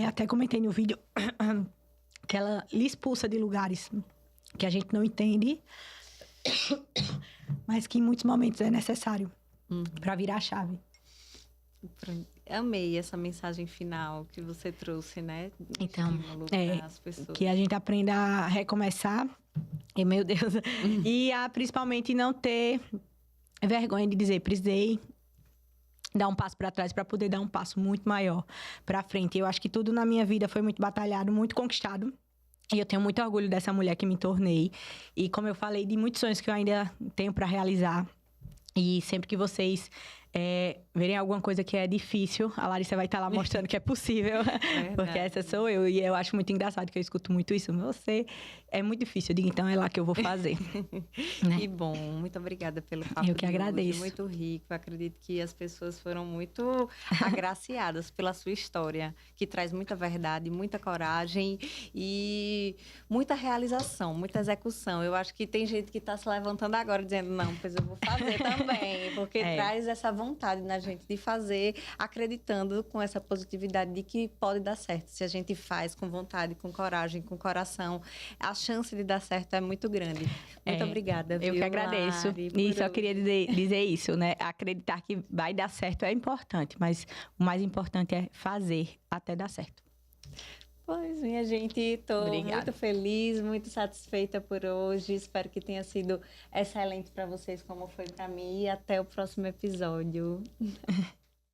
Speaker 3: até comentei no vídeo, que ela lhe expulsa de lugares que a gente não entende, mas que em muitos momentos é necessário para virar a chave.
Speaker 1: Amei essa mensagem final que você trouxe, né?
Speaker 2: Então,
Speaker 1: as pessoas.
Speaker 3: Que a gente aprenda a recomeçar, e meu Deus, e a principalmente não ter vergonha de dizer, precisei dar um passo para trás para poder dar um passo muito maior para frente. Eu acho que tudo na minha vida foi muito batalhado, muito conquistado. E eu tenho muito orgulho dessa mulher que me tornei. E como eu falei, de muitos sonhos que eu ainda tenho para realizar. E sempre que vocês verem alguma coisa que é difícil, a Larissa vai estar lá mostrando que é possível. Porque essa sou eu. E eu acho muito engraçado que eu escuto muito isso. Você é muito difícil. Eu digo, então é lá que eu vou fazer.
Speaker 1: Né? Que bom. Muito obrigada pelo papo.
Speaker 3: Eu que agradeço.
Speaker 1: Muito rico. Eu acredito que as pessoas foram muito agraciadas pela sua história, que traz muita verdade, muita coragem e muita realização, muita execução. Eu acho que tem gente que está se levantando agora dizendo, não, pois eu vou fazer também. Porque traz essa vontade na gente de fazer, acreditando com essa positividade de que pode dar certo. Se a gente faz com vontade, com coragem, com coração, a chance de dar certo é muito grande. Muito obrigada.
Speaker 2: Eu que agradeço. E só queria dizer isso, né? Acreditar que vai dar certo é importante, mas o mais importante é fazer até dar certo.
Speaker 1: Pois, minha gente, estou muito feliz, muito satisfeita por hoje. Espero que tenha sido excelente para vocês, como foi para mim. E até o próximo episódio.